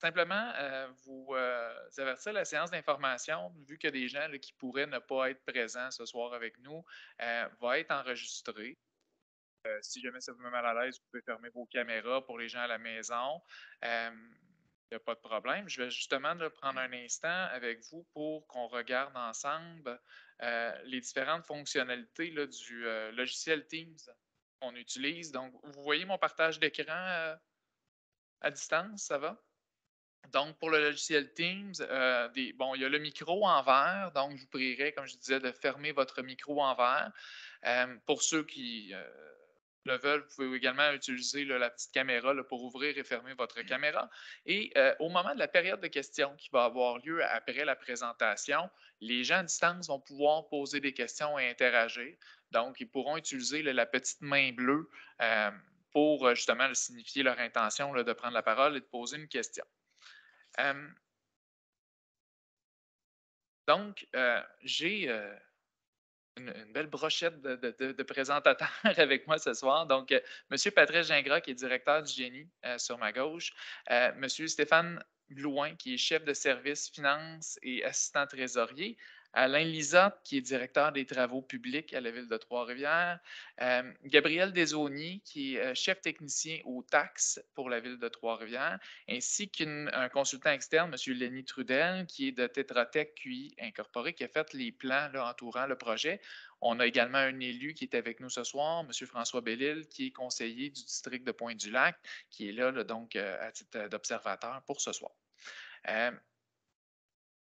simplement vous avertir la séance d'information, vu qu'il y a des gens là, qui pourraient ne pas être présents ce soir avec nous, va être enregistrée. Si jamais ça vous met mal à l'aise, vous pouvez fermer vos caméras pour les gens à la maison. Il n'y a pas de problème. Je vais justement là, prendre un instant avec vous pour qu'on regarde ensemble les différentes fonctionnalités là, du logiciel Teams qu'on utilise. Donc, vous voyez mon partage d'écran à distance, ça va? Donc, pour le logiciel Teams, bon, il y a le micro en vert. Donc, je vous prierai, comme je disais, de fermer votre micro en vert. Pour ceux qui le veulent, vous pouvez également utiliser là, la petite caméra là, pour ouvrir et fermer votre caméra. Et au moment de la période de questions qui va avoir lieu après la présentation, les gens à distance vont pouvoir poser des questions et interagir. Donc, ils pourront utiliser là, la petite main bleue pour justement signifier leur intention là, de prendre la parole et de poser une question. Donc, j'ai une belle brochette de présentateurs avec moi ce soir. Donc, M. Patrice Gingras, qui est directeur du génie sur ma gauche, M. Stéphane Blouin, qui est chef de service finances et assistant trésorier, Alain Lisotte, qui est directeur des travaux publics à la ville de Trois-Rivières, Gabriel Desaulniers, qui est chef technicien aux taxes pour la ville de Trois-Rivières, ainsi qu'un consultant externe, M. Lenny Trudel, qui est de Tetra Tech QI Incorporé, qui a fait les plans là, entourant le projet. On a également un élu qui est avec nous ce soir, M. François Bellil, qui est conseiller du district de Pointe-du-Lac, qui est là, donc à titre d'observateur pour ce soir.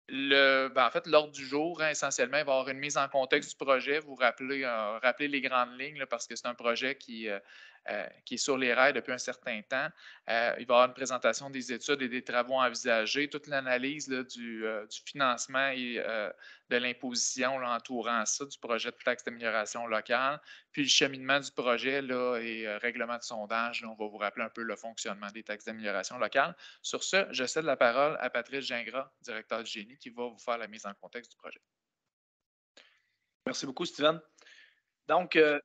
En fait, l'ordre du jour, hein, essentiellement, il va y avoir une mise en contexte du projet, vous rappeler les grandes lignes, là, parce que c'est un projet qui est sur les rails depuis un certain temps. Il va y avoir une présentation des études et des travaux envisagés, toute l'analyse du financement et de l'imposition entourant ça, du projet de taxe d'amélioration locale, puis le cheminement du projet là, et règlement de sondage. Là, on va vous rappeler un peu le fonctionnement des taxes d'amélioration locale. Sur ce, je cède la parole à Patrice Gingras, directeur du génie, qui va vous faire la mise en contexte du projet. Merci beaucoup, Steven. Donc, je ne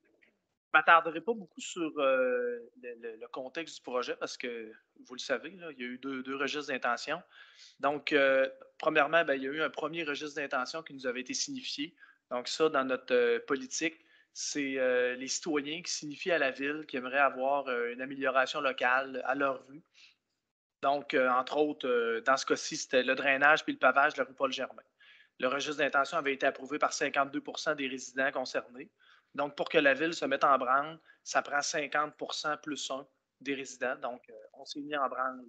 m'attarderai pas beaucoup sur le contexte du projet parce que, vous le savez, là, il y a eu deux registres d'intention. Donc, premièrement, il y a eu un premier registre d'intention qui nous avait été signifié. Donc, ça, dans notre politique, c'est les citoyens qui signifient à la ville qu'ils aimeraient avoir une amélioration locale à leur vue. Donc, entre autres, dans ce cas-ci, c'était le drainage puis le pavage de la rue Paul-Germain. Le registre d'intention avait été approuvé par 52 des résidents concernés. Donc, pour que la ville se mette en branle, ça prend 50 plus 1 des résidents. Donc, on s'est mis en branle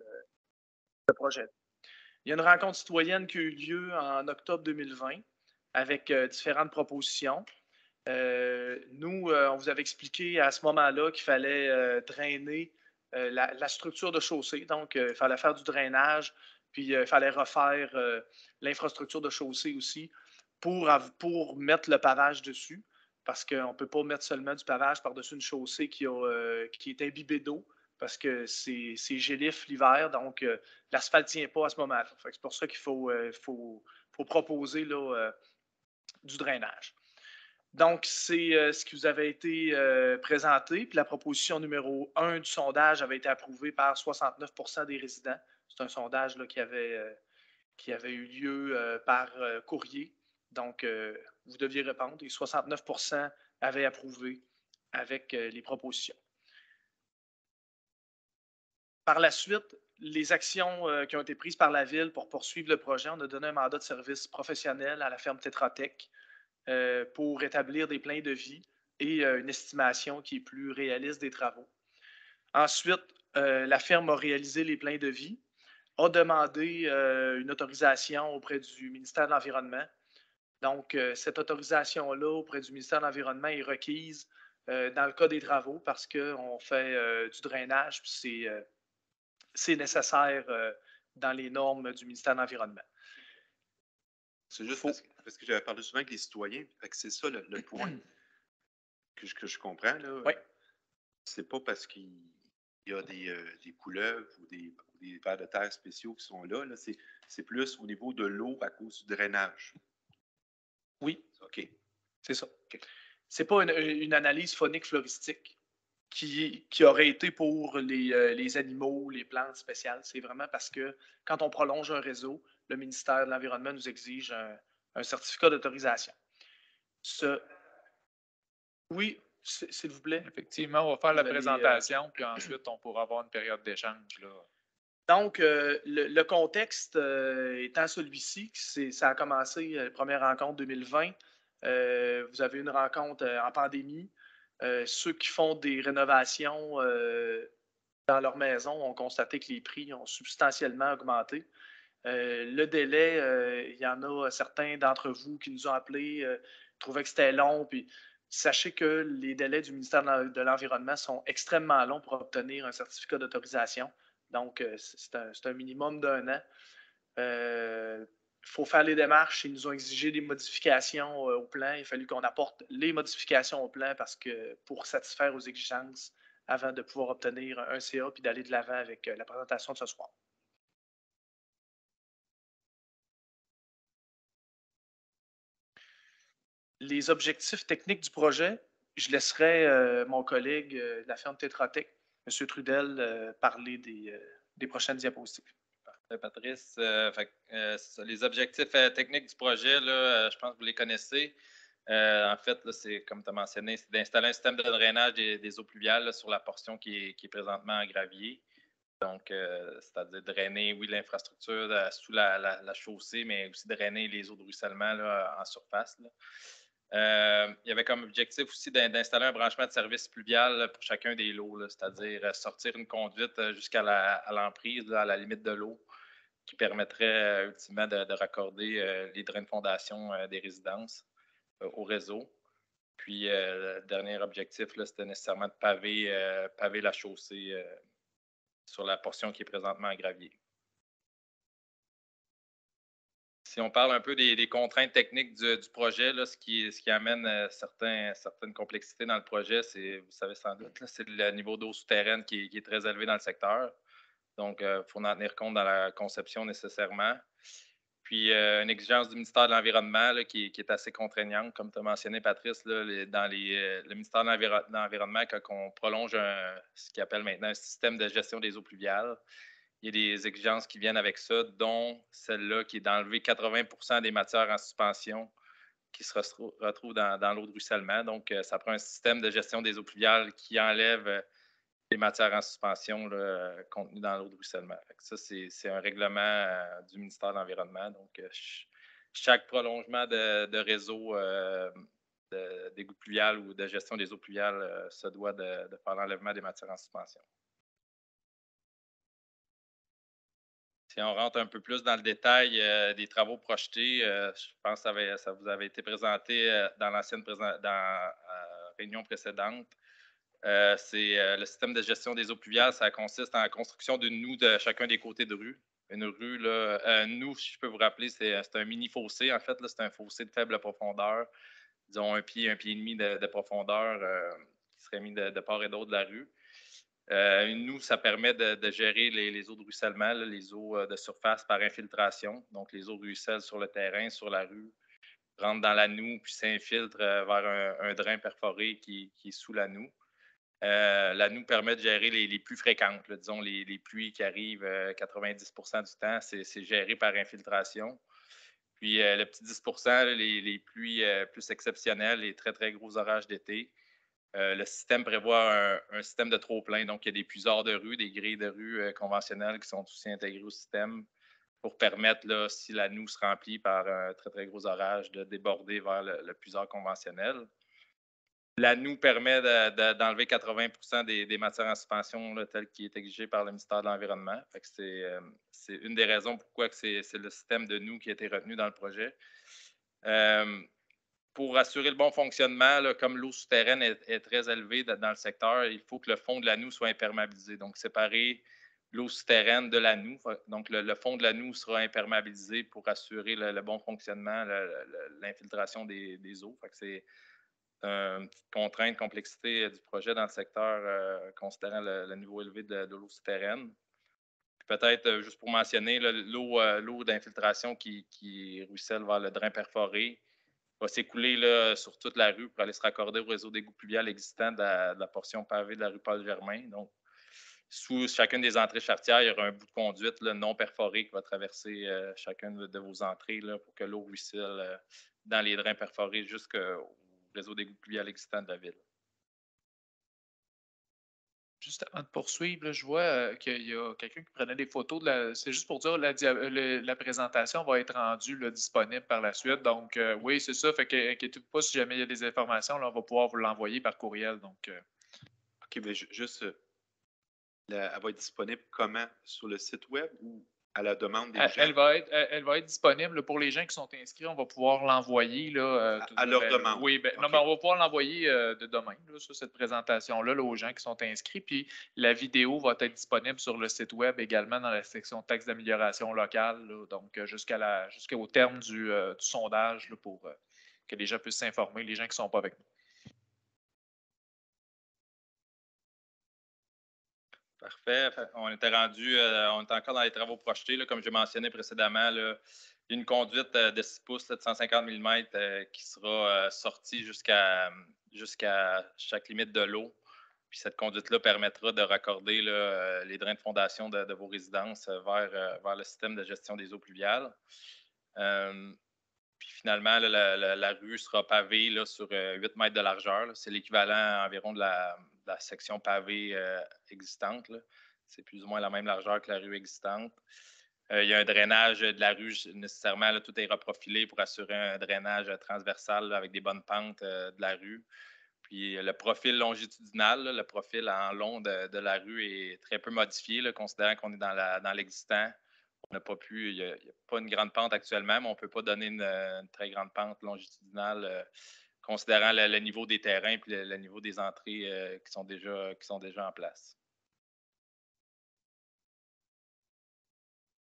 le projet. Il y a une rencontre citoyenne qui a eu lieu en octobre 2020 avec différentes propositions. Nous, on vous avait expliqué à ce moment-là qu'il fallait drainer la structure de chaussée. Donc, il fallait faire du drainage, puis il fallait refaire l'infrastructure de chaussée aussi pour mettre le pavage dessus, parce qu'on ne peut pas mettre seulement du pavage par-dessus une chaussée qui est imbibée d'eau, parce que c'est gélif l'hiver, donc l'asphalte ne tient pas à ce moment-là. C'est pour ça qu'il faut proposer là, du drainage. Donc, c'est ce qui vous avait été présenté. Puis la proposition numéro 1 du sondage avait été approuvée par 69 des résidents. C'est un sondage là, qui avait eu lieu par courrier. Donc, vous deviez répondre et 69 avaient approuvé avec les propositions. Par la suite, les actions qui ont été prises par la Ville pour poursuivre le projet, on a donné un mandat de service professionnel à la ferme Tetra Tech pour établir des plans de vie et une estimation qui est plus réaliste des travaux. Ensuite, la firme a réalisé les plans de vie, a demandé une autorisation auprès du ministère de l'Environnement. Donc, cette autorisation-là auprès du ministère de l'Environnement est requise dans le cas des travaux parce qu'on fait du drainage, puis c'est nécessaire dans les normes du ministère de l'Environnement. C'est juste parce que j'avais parlé souvent avec les citoyens. C'est ça le point que je comprends. Là. Oui. C'est pas parce qu'il y a des couleuvres ou des vers de terre spéciaux qui sont là. C'est plus au niveau de l'eau à cause du drainage. Oui. OK. C'est ça. Okay. C'est pas une analyse phonique floristique. qui aurait été pour les animaux, les plantes spéciales. C'est vraiment parce que quand on prolonge un réseau, le ministère de l'Environnement nous exige un certificat d'autorisation. Oui, s'il vous plaît. Effectivement, on va faire la présentation, puis ensuite, on pourra avoir une période d'échange. Donc, le contexte étant celui-ci, ça a commencé, la première rencontre 2020. Vous avez une rencontre en pandémie. Ceux qui font des rénovations dans leur maison ont constaté que les prix ont substantiellement augmenté. Le délai, il y en a certains d'entre vous qui nous ont appelés, trouvaient que c'était long. Puis sachez que les délais du ministère de l'Environnement sont extrêmement longs pour obtenir un certificat d'autorisation. Donc, c'est un minimum d'1 an. Il faut faire les démarches. Ils nous ont exigé des modifications au plan. Il a fallu qu'on apporte les modifications au plan parce que pour satisfaire aux exigences avant de pouvoir obtenir un CA puis d'aller de l'avant avec la présentation de ce soir. Les objectifs techniques du projet, je laisserai mon collègue de la firme Tetra Tech, M. Trudel, parler des prochaines diapositives. Parfait, Patrice. Les objectifs techniques du projet, là, je pense que vous les connaissez. En fait, là, c'est comme tu as mentionné, c'est d'installer un système de drainage des eaux pluviales là, sur la portion qui est présentement en gravier. Donc, c'est-à-dire drainer, oui, l'infrastructure sous la chaussée, mais aussi drainer les eaux de ruissellement là, en surface. Là. Il y avait comme objectif aussi d'installer un branchement de service pluvial là, pour chacun des lots, là, c'est-à-dire sortir une conduite jusqu'à l'emprise, là, à la limite de l'eau, qui permettrait ultimement de raccorder les drains de fondation des résidences au réseau. Puis, le dernier objectif, là, c'était nécessairement de paver la chaussée sur la portion qui est présentement en gravier. Si on parle un peu des contraintes techniques du projet, là, ce qui amène certaines complexités dans le projet, c'est, vous savez sans doute, c'est le niveau d'eau souterraine qui est très élevé dans le secteur. Donc, il faut en tenir compte dans la conception nécessairement. Puis, une exigence du ministère de l'Environnement là, qui est assez contraignante, comme tu as mentionné, Patrice, là, le ministère de l'Environnement, quand on prolonge ce qu'il appelle maintenant un système de gestion des eaux pluviales, il y a des exigences qui viennent avec ça, dont celle-là qui est d'enlever 80 des matières en suspension qui se retrouvent dans l'eau de ruissellement. Donc, ça prend un système de gestion des eaux pluviales qui enlève les matières en suspension là, contenues dans l'eau de ruissellement. Ça, c'est un règlement du ministère de l'Environnement. Donc, chaque prolongement de réseau d'égouts pluviales ou de gestion des eaux pluviales se doit de faire l'enlèvement des matières en suspension. Si on rentre un peu plus dans le détail des travaux projetés, je pense que ça vous avait été présenté dans l'ancienne réunion précédente. C'est le système de gestion des eaux pluviales. Ça consiste en la construction d'une noue de chacun des côtés de rue. Une rue, là, nous, si je peux vous rappeler, c'est un mini fossé. En fait, c'est un fossé de faible profondeur, disons 1 pied, 1 pied et demi de profondeur qui serait mis de part et d'autre de la rue. Nous, ça permet de gérer les eaux de ruissellement, là, les eaux de surface par infiltration. Donc, les eaux ruissellent sur le terrain, sur la rue, rentrent dans la noue, puis s'infiltrent vers un drain perforé qui est sous la noue. La noue permet de gérer les plus fréquentes, là, disons les pluies qui arrivent 90% du temps, c'est géré par infiltration. Puis le petit 10%, là, les pluies plus exceptionnelles, les très, très gros orages d'été. Le système prévoit un système de trop-plein. Donc, il y a des puiseurs de rue, des grilles de rue conventionnelles qui sont aussi intégrées au système pour permettre, là, si la noue se remplit par un très, très gros orage, de déborder vers le puiseur conventionnel. La noue permet d'enlever 80% des matières en suspension là, telles qu'il est exigé par le ministère de l'Environnement. C'est une des raisons pourquoi c'est le système de noue qui a été retenu dans le projet. Pour assurer le bon fonctionnement, là, comme l'eau souterraine est très élevée dans le secteur, il faut que le fond de la noue soit imperméabilisé. Donc, séparer l'eau souterraine de la noue. Donc, le fond de la noue sera imperméabilisé pour assurer le bon fonctionnement, l'infiltration des eaux. C'est une petite contrainte, complexité du projet dans le secteur, considérant le niveau élevé de l'eau souterraine. Peut-être, juste pour mentionner, l'eau d'infiltration qui ruisselle vers le drain perforé va s'écouler là, sur toute la rue pour aller se raccorder au réseau d'égout pluvial existant de la portion pavée de la rue Paul-Germain. Donc, sous chacune des entrées charretières, il y aura un bout de conduite là, non perforé qui va traverser chacune de vos entrées là, pour que l'eau ruisselle dans les drains perforés jusqu'au réseau d'égout pluvial existant de la ville. Juste avant de poursuivre, là, je vois qu'il y a quelqu'un qui prenait des photos. C'est juste pour dire la présentation va être rendue là, disponible par la suite. Donc, oui, c'est ça. Fait que inquiétez-vous pas si jamais il y a des informations, là, on va pouvoir vous l'envoyer par courriel. Donc, OK, mais juste, elle va être disponible comment? Sur le site web ou à la demande des gens? Elle va être disponible là, pour les gens qui sont inscrits. On va pouvoir l'envoyer. À leur demande. Oui, non, OK. mais on va pouvoir l'envoyer de demain, là, sur cette présentation-là, là, aux gens qui sont inscrits. Puis la vidéo va être disponible sur le site web également dans la section texte d'amélioration locale. Là, donc, jusqu'au terme du sondage là, pour que les gens puissent s'informer, les gens qui ne sont pas avec nous. Parfait. On était on est encore dans les travaux projetés. Là, comme je mentionné précédemment, là, il y a une conduite de 6 pouces, 750 mm, qui sera sortie jusqu'à chaque limite de l'eau. Puis cette conduite-là permettra de raccorder là, les drains de fondation de vos résidences vers le système de gestion des eaux pluviales. Puis finalement, là, la rue sera pavée là, sur 8 mètres de largeur. C'est l'équivalent environ de la section pavée existante. C'est plus ou moins la même largeur que la rue existante. Il y a un drainage de la rue, nécessairement, là, tout est reprofilé pour assurer un drainage transversal là, avec des bonnes pentes de la rue. Puis le profil longitudinal, là, le profil en long de la rue est très peu modifié, là, considérant qu'on est dans l'existant. On n'a pas pu, il n'y a pas une grande pente actuellement, mais on ne peut pas donner une très grande pente longitudinale, considérant le niveau des terrains et le niveau des entrées qui sont déjà en place.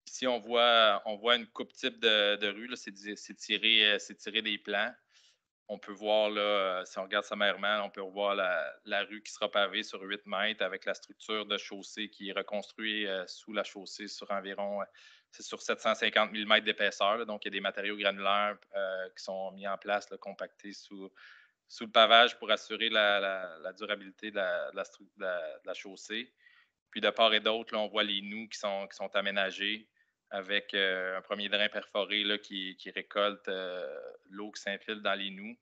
Ici, on voit une coupe type de rue, c'est tiré des plans. On peut voir, là, si on regarde sommairement, on peut voir la rue qui sera pavée sur 8 mètres avec la structure de chaussée qui est reconstruite sous la chaussée sur environ c'est sur 750 mm d'épaisseur. Là, donc, il y a des matériaux granulaires qui sont mis en place, là, compactés sous le pavage pour assurer la durabilité de la chaussée. Puis, de part et d'autre, on voit les nous qui sont aménagés avec un premier drain perforé là, qui récolte l'eau qui s'infile dans les nous.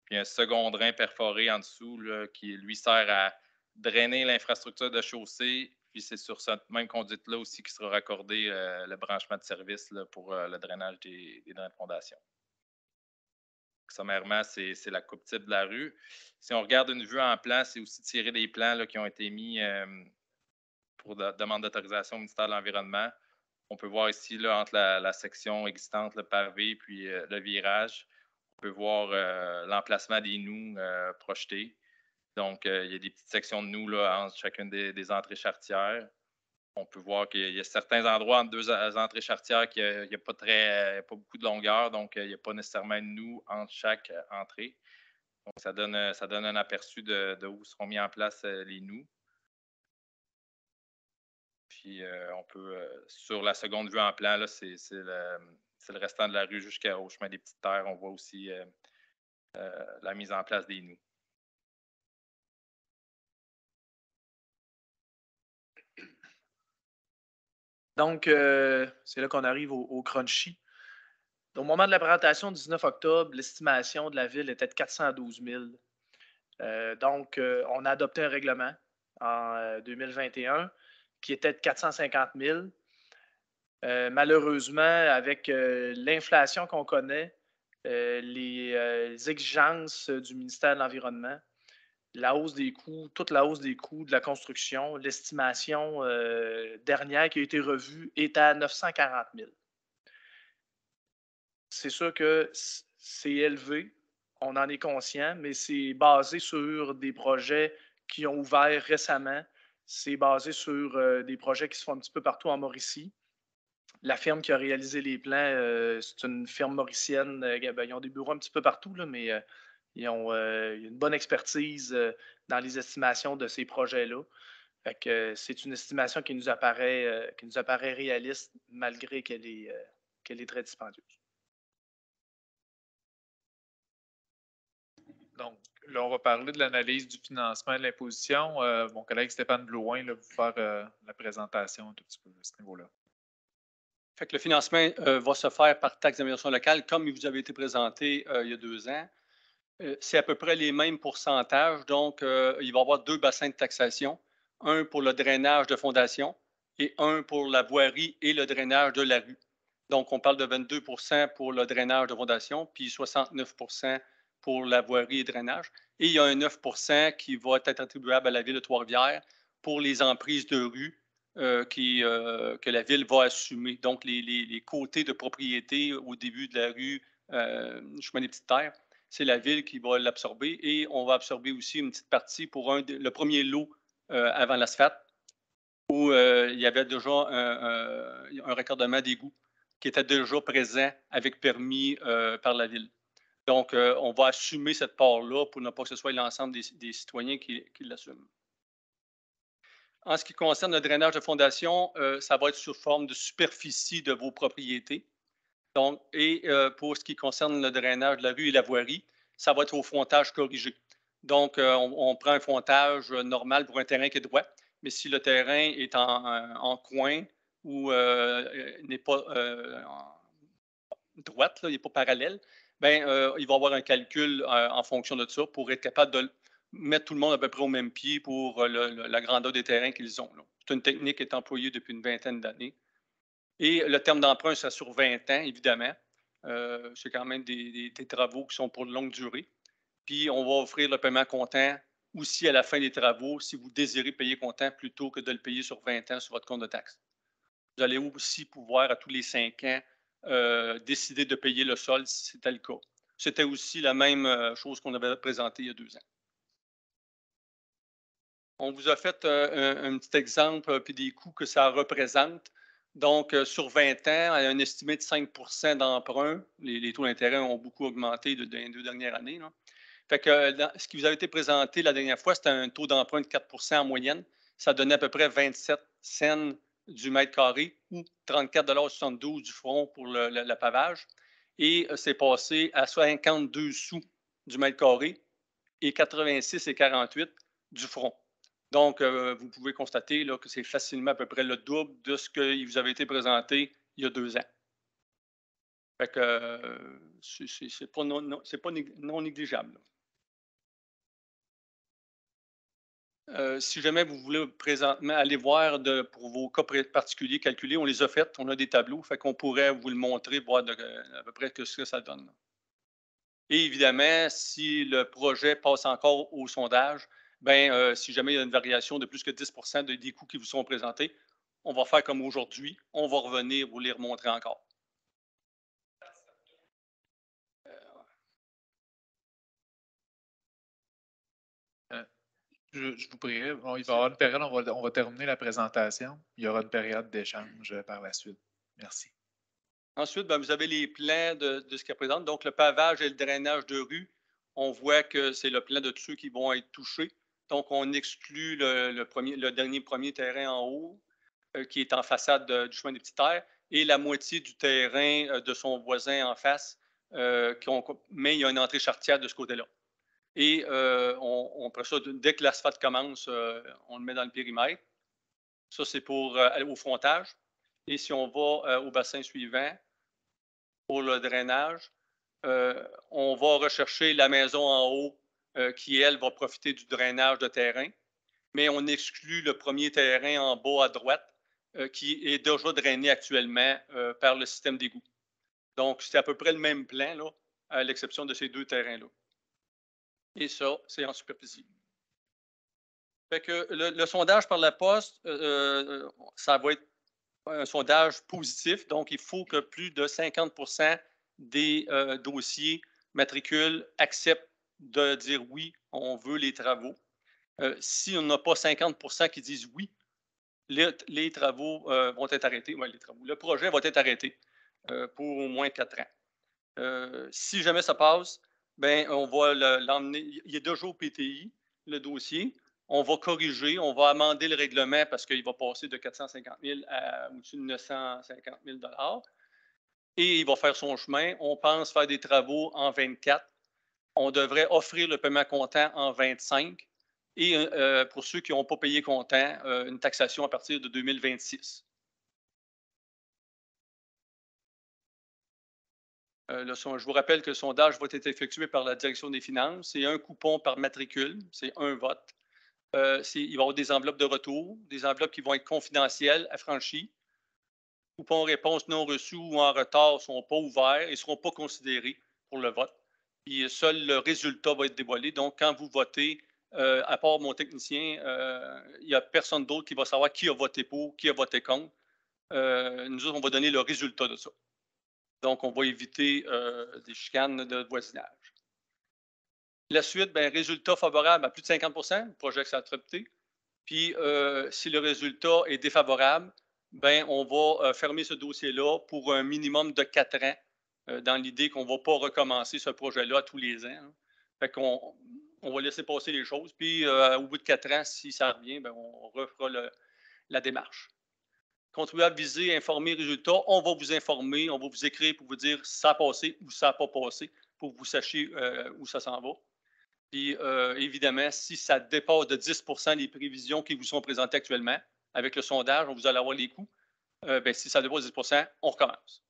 Puis un second drain perforé en dessous là, qui, lui, sert à drainer l'infrastructure de chaussée. Puis c'est sur cette même conduite-là aussi qui sera raccordé le branchement de service là, pour le drainage des drains de fondation. Sommairement, c'est la coupe type de la rue. Si on regarde une vue en plan, c'est aussi tiré des plans là, qui ont été mis pour demande d'autorisation au ministère de l'Environnement. On peut voir ici, là, entre la section existante, le pavé, puis le virage, on peut voir l'emplacement des nous projetés. Donc, il y a des petites sections de nous là, entre chacune des entrées charretières. On peut voir qu'il y a certains endroits entre deux entrées charretières qu'il n'y a pas beaucoup de longueur, donc il n'y a pas nécessairement de nous entre chaque entrée. Donc, ça donne un aperçu de où seront mis en place les nous. Puis on peut, sur la seconde vue en plan, là, c'est le restant de la rue jusqu'au chemin des Petites Terres. On voit aussi la mise en place des nous. Donc, c'est là qu'on arrive au crunchy. Au moment de la présentation du 19 octobre, l'estimation de la ville était de 412 000. Donc, on a adopté un règlement en 2021 qui était de 450 000. Malheureusement, avec l'inflation qu'on connaît, les exigences du ministère de l'Environnement, la hausse des coûts, toute la hausse des coûts de la construction, l'estimation dernière qui a été revue est à 940 000. C'est sûr que c'est élevé, on en est conscient, mais c'est basé sur des projets qui ont ouvert récemment. C'est basé sur des projets qui se font un petit peu partout en Mauricie. La firme qui a réalisé les plans, c'est une firme mauricienne. Ils ont des bureaux un petit peu partout, là, mais ils ont une bonne expertise dans les estimations de ces projets-là. C'est une estimation qui nous apparaît réaliste malgré qu'elle est très dispendieuse. Là, on va parler de l'analyse du financement et de l'imposition. Mon collègue Stéphane Blouin va vous faire la présentation un tout petit peu à ce niveau-là. Fait que le financement va se faire par taxe d'amélioration locale, comme il vous avait été présenté il y a 2 ans. C'est à peu près les mêmes pourcentages. Donc, il va y avoir 2 bassins de taxation, un pour le drainage de fondation et un pour la voirie et le drainage de la rue. Donc, on parle de 22 pour le drainage de fondation, puis 69 pour la voirie et drainage. Et il y a un 9 qui va être attribuable à la Ville de Trois-Rivières pour les emprises de rue que la Ville va assumer. Donc, les côtés de propriété au début de la rue, chemin des Petites Terres, c'est la Ville qui va l'absorber et on va absorber aussi une petite partie pour le premier lot avant l'asphalte où il y avait déjà un raccordement d'égout qui était déjà présent avec permis par la Ville. Donc, on va assumer cette part-là pour ne pas que ce soit l'ensemble des citoyens qui l'assument. En ce qui concerne le drainage de fondation, ça va être sous forme de superficie de vos propriétés. Donc, pour ce qui concerne le drainage de la rue et la voirie, ça va être au frontage corrigé. Donc, on prend un frontage normal pour un terrain qui est droit, mais si le terrain est en coin ou n'est pas droite, il n'est pas parallèle, bien, il va y avoir un calcul en fonction de ça pour être capable de mettre tout le monde à peu près au même pied pour la grandeur des terrains qu'ils ont. C'est une technique qui est employée depuis une vingtaine d'années. Et le terme d'emprunt, c'est sur 20 ans, évidemment. C'est quand même des travaux qui sont pour de longue durée. Puis, on va offrir le paiement comptant aussi à la fin des travaux si vous désirez payer comptant plutôt que de le payer sur 20 ans sur votre compte de taxe. Vous allez aussi pouvoir, à tous les 5 ans, décider de payer le solde si c'était le cas. C'était aussi la même chose qu'on avait présentée il y a 2 ans. On vous a fait un petit exemple puis des coûts que ça représente. Donc, sur 20 ans, à un estimé de 5 d'emprunt, les taux d'intérêt ont beaucoup augmenté dans les 2 dernières années. Là. Fait que ce qui vous avait été présenté la dernière fois, c'était un taux d'emprunt de 4 en moyenne. Ça donnait à peu près 27 cents du mètre carré ou 34,72 du front pour le pavage. Et c'est passé à 52 sous du mètre carré et 86,48 du front. Donc, vous pouvez constater là, que c'est facilement à peu près le double de ce qui vous avait été présenté il y a 2 ans. Fait que c'est pas non négligeable. Si jamais vous voulez présentement aller voir pour vos cas particuliers calculés, on les a faits, on a des tableaux, fait qu'on pourrait vous le montrer, voir à peu près ce que ça donne. Et évidemment, si le projet passe encore au sondage, bien, si jamais il y a une variation de plus que 10 des coûts qui vous sont présentés, on va faire comme aujourd'hui, on va revenir vous les remontrer encore. Je vous prierai, bon, il va y avoir une période, on va terminer la présentation. Il y aura une période d'échange par la suite. Merci. Ensuite, bien, vous avez les plans de ce qu'elle présente. Donc, le pavage et le drainage de rue, on voit que c'est le plan de tous ceux qui vont être touchés. Donc, on exclut le dernier premier terrain en haut, qui est en façade du chemin des Petites Terres, et la moitié du terrain de son voisin en face, mais il y a une entrée charretière de ce côté-là. Et après ça, dès que l'asphalte commence, on le met dans le périmètre. Ça, c'est pour aller au frontage. Et si on va au bassin suivant, pour le drainage, on va rechercher la maison en haut qui, elle, va profiter du drainage de terrain. Mais on exclut le premier terrain en bas à droite qui est déjà drainé actuellement par le système d'égout. Donc, c'est à peu près le même plan, là, à l'exception de ces 2 terrains-là. Et ça, c'est en superficie. Fait que le sondage par la poste, ça va être un sondage positif. Donc, il faut que plus de 50 des dossiers matricules acceptent de dire oui, on veut les travaux. Si on n'a pas 50 qui disent oui, les travaux vont être arrêtés. Ouais, le projet va être arrêté pour au moins 4 ans. Si jamais ça passe, ben, on va l'emmener. Il est déjà au PTI, le dossier. On va corriger, on va amender le règlement parce qu'il va passer de 450 000 à au-dessus de 950 000 et il va faire son chemin. On pense faire des travaux en 24 on devrait offrir le paiement comptant en 25 et pour ceux qui n'ont pas payé comptant, une taxation à partir de 2026. Je vous rappelle que le sondage va être effectué par la Direction des finances. C'est un coupon par matricule, c'est un vote. Il va y avoir des enveloppes de retour, des enveloppes qui vont être confidentielles, affranchies. Coupons réponse non reçus ou en retard ne sont pas ouverts et ne seront pas considérés pour le vote. Puis seul le résultat va être dévoilé. Donc, quand vous votez, à part mon technicien, il n'y a personne d'autre qui va savoir qui a voté pour, qui a voté contre. Nous autres, on va donner le résultat de ça. Donc, on va éviter des chicanes de voisinage. La suite, bien, résultat favorable à plus de 50 le projet s'est accepté. Puis, si le résultat est défavorable, bien, on va fermer ce dossier-là pour un minimum de 4 ans, dans l'idée qu'on ne va pas recommencer ce projet-là tous les ans. Hein. Fait qu'on va laisser passer les choses. Puis, au bout de 4 ans, si ça revient, bien, on refera la démarche. Contribuable visé, informer, résultat, on va vous informer, on va vous écrire pour vous dire ça a passé ou ça n'a pas passé, pour que vous sachiez où ça s'en va. Puis, évidemment, si ça dépasse de 10 des prévisions qui vous sont présentées actuellement, avec le sondage, vous allez avoir les coûts. Bien, si ça dépasse 10 on recommence.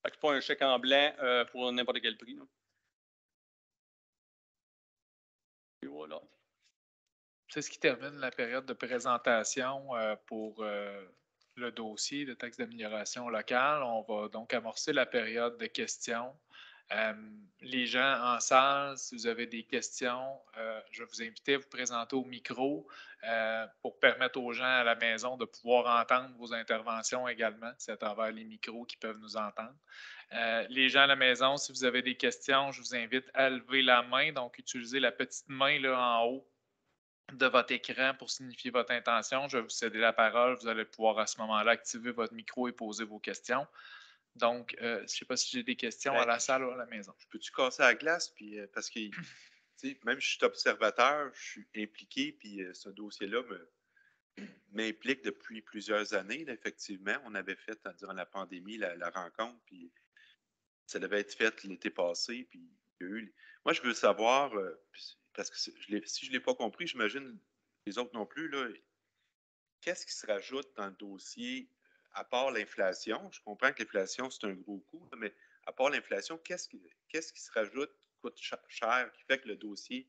Ce n'est pas un chèque en blanc pour n'importe quel prix. Là. Et voilà. C'est ce qui termine la période de présentation pour le dossier de taxe d'amélioration locale. On va donc amorcer la période de questions. Les gens en salle, si vous avez des questions, je vais vous inviter à vous présenter au micro pour permettre aux gens à la maison de pouvoir entendre vos interventions également. C'est à travers les micros qu'ils peuvent nous entendre. Les gens à la maison, si vous avez des questions, je vous invite à lever la main. Donc, utilisez la petite main là, en haut de votre écran pour signifier votre intention. Je vais vous céder la parole. Vous allez pouvoir à ce moment-là activer votre micro et poser vos questions. Donc, je ne sais pas si j'ai des questions à la salle ou à la maison. Je peux-tu casser la glace? Puis, parce que même si je suis observateur, je suis impliqué, puis ce dossier-là m'implique depuis plusieurs années. Là, effectivement, on avait fait durant la pandémie la rencontre, puis ça devait être fait l'été passé. Puis il y a eu... Moi, je veux savoir, parce que si je ne l'ai pas compris, j'imagine les autres non plus, là, qu'est-ce qui se rajoute dans le dossier à part l'inflation? Je comprends que l'inflation, c'est un gros coût, mais à part l'inflation, qu'est-ce qui se rajoute, qui coûte cher, qui fait que le dossier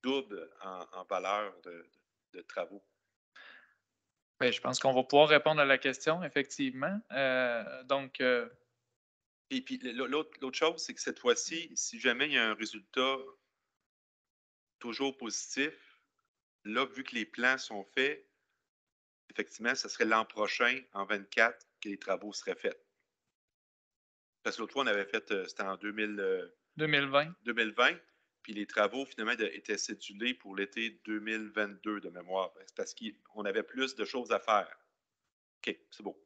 double en valeur de travaux? Bien, je pense qu'on va pouvoir répondre à la question, effectivement. Puis l'autre chose, c'est que cette fois-ci, si jamais il y a un résultat toujours positif, là, vu que les plans sont faits, effectivement, ce serait l'an prochain, en 24, que les travaux seraient faits. Parce que l'autre fois, on avait fait, c'était en 2020, puis les travaux, finalement, étaient cédulés pour l'été 2022 de mémoire. C'est parce qu'on avait plus de choses à faire. OK, c'est beau.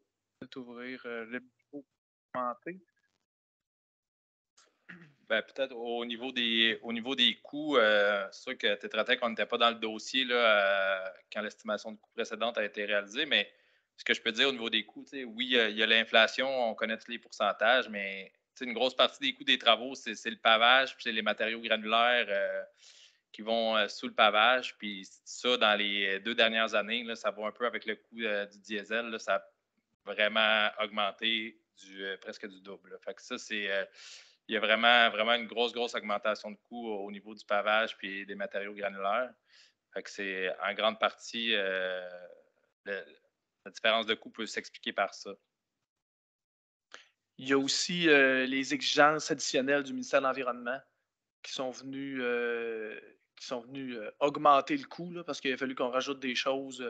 Ouvrir le micro commenté. Ben, peut-être au niveau des coûts, c'est sûr que Tetra Tech, on n'était pas dans le dossier là, quand l'estimation de coûts précédente a été réalisée, mais ce que je peux dire au niveau des coûts, oui, il y a l'inflation, on connaît tous les pourcentages, mais une grosse partie des coûts des travaux, c'est le pavage, puis c'est les matériaux granulaires qui vont sous le pavage. Puis ça, dans les 2 dernières années, là, ça va un peu avec le coût du diesel, là, ça a vraiment augmenté presque du double. Là. Fait que ça, c'est... il y a vraiment une grosse augmentation de coûts au niveau du pavage puis des matériaux granulaires. Fait que c'est en grande partie la différence de coût peut s'expliquer par ça. Il y a aussi les exigences additionnelles du ministère de l'Environnement qui sont venues augmenter le coût là, parce qu'il a fallu qu'on rajoute des choses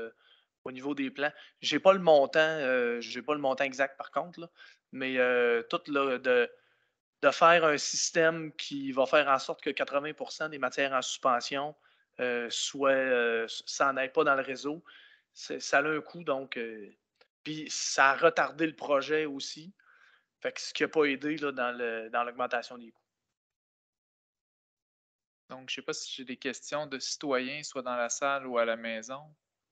au niveau des plans. J'ai pas le montant exact par contre, là, mais tout là, de faire un système qui va faire en sorte que 80 des matières en suspension s'en aillent pas dans le réseau. Ça a un coût, donc. Puis ça a retardé le projet aussi. Fait que ce qui n'a pas aidé là, dans l'augmentation des coûts. Donc, je ne sais pas si j'ai des questions de citoyens, soit dans la salle ou à la maison.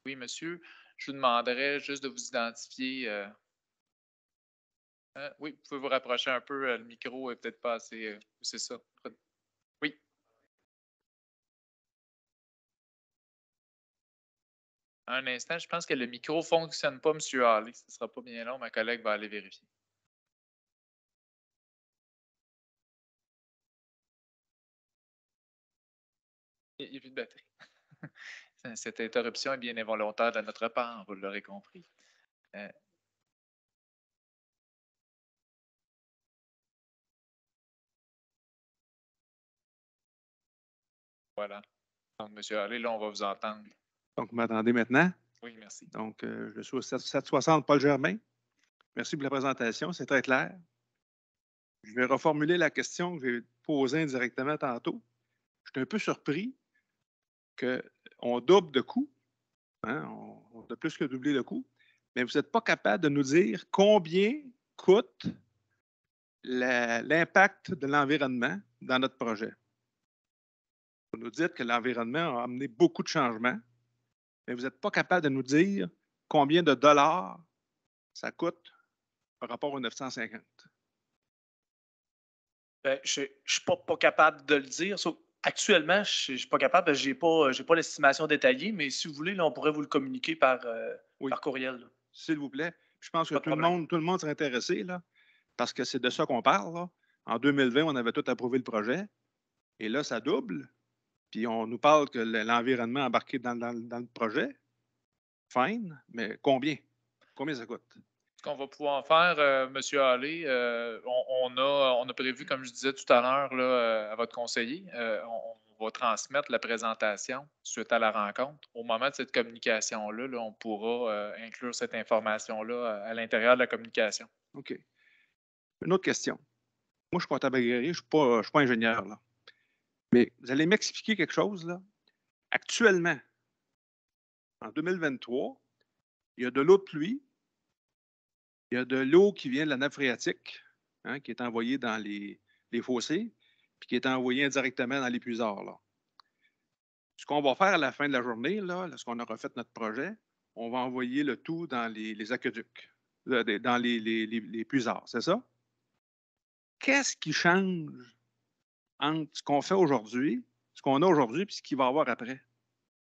Oui, monsieur, je vous demanderais juste de vous identifier. Oui, vous pouvez vous rapprocher un peu, le micro est peut-être pas assez. C'est ça. Un instant, je pense que le micro ne fonctionne pas, M. Halley. Ce ne sera pas bien long. Ma collègue va aller vérifier. Il n'y a plus de batterie. Cette interruption est bien involontaire de notre part, vous l'aurez compris. Voilà. Donc, M. Halley, là, on va vous entendre. Donc, vous m'entendez maintenant? Oui, merci. Donc, je suis au 760 Paul Germain. Merci pour la présentation, c'est très clair. Je vais reformuler la question que j'ai posée indirectement tantôt. Je suis un peu surpris qu'on double de coût, hein, on a plus que doublé le coût, mais vous n'êtes pas capable de nous dire combien coûte l'impact de l'environnement dans notre projet. Vous nous dites que l'environnement a amené beaucoup de changements, mais vous n'êtes pas capable de nous dire combien de dollars ça coûte par rapport aux 950. Ben, je ne suis pas capable de le dire. Actuellement, je ne suis pas capable, je n'ai pas l'estimation détaillée, mais si vous voulez, là, on pourrait vous le communiquer par courriel. Là. S'il vous plaît. Je pense que Pas de problème. tout le monde serait intéressé, là, parce que c'est de ça qu'on parle. Là. En 2020, on avait tout approuvé le projet, et là, ça double. Puis on nous parle que l'environnement embarqué dans le projet. Fine, mais combien? Combien ça coûte? Ce qu'on va pouvoir faire, M. Halley, on a prévu, comme je disais tout à l'heure à votre conseiller, on va transmettre la présentation suite à la rencontre. Au moment de cette communication-là, là, on pourra inclure cette information-là à l'intérieur de la communication. OK. Une autre question. Moi, je suis comptable agréé, je ne suis pas ingénieur. Là. Mais vous allez m'expliquer quelque chose. Là. Actuellement, en 2023, il y a de l'eau de pluie, il y a de l'eau qui vient de la nappe phréatique, hein, qui est envoyée dans les fossés, puis qui est envoyée indirectement dans l'épuiseur. Là. Ce qu'on va faire à la fin de la journée, là, lorsqu'on aura fait notre projet, on va envoyer le tout dans les aqueducs, dans les puisards, c'est ça? Qu'est-ce qui change entre ce qu'on fait aujourd'hui, ce qu'on a aujourd'hui, et ce qu'il va y avoir après?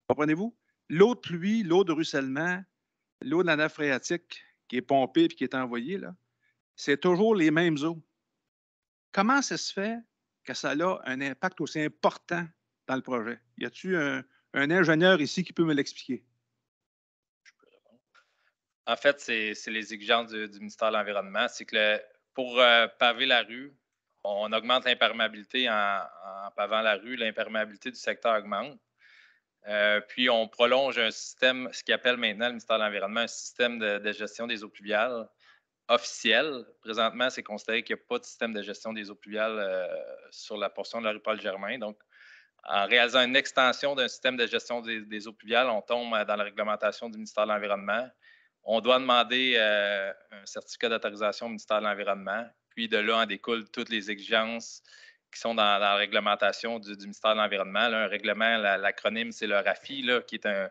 Comprenez-vous? L'eau de pluie, l'eau de ruissellement, l'eau de la nappe phréatique qui est pompée et qui est envoyée, là, c'est toujours les mêmes eaux. Comment ça se fait que ça a un impact aussi important dans le projet? Y a-t-il un ingénieur ici qui peut me l'expliquer? En fait, c'est les exigences du ministère de l'Environnement. C'est que pour paver la rue, on augmente l'imperméabilité en pavant la rue. L'imperméabilité du secteur augmente. Puis, on prolonge un système, ce qu'il appelle maintenant le ministère de l'Environnement, un système de gestion des eaux pluviales officiel. Présentement, c'est considéré qu'il n'y a pas de système de gestion des eaux pluviales sur la portion de la rue Paul-Germain. Donc, en réalisant une extension d'un système de gestion des eaux pluviales, on tombe dans la réglementation du ministère de l'Environnement. On doit demander un certificat d'autorisation au ministère de l'Environnement. Puis de là en découlent toutes les exigences qui sont dans la réglementation du ministère de l'Environnement. Là, un règlement, l'acronyme, c'est le RAFI, là, qui est un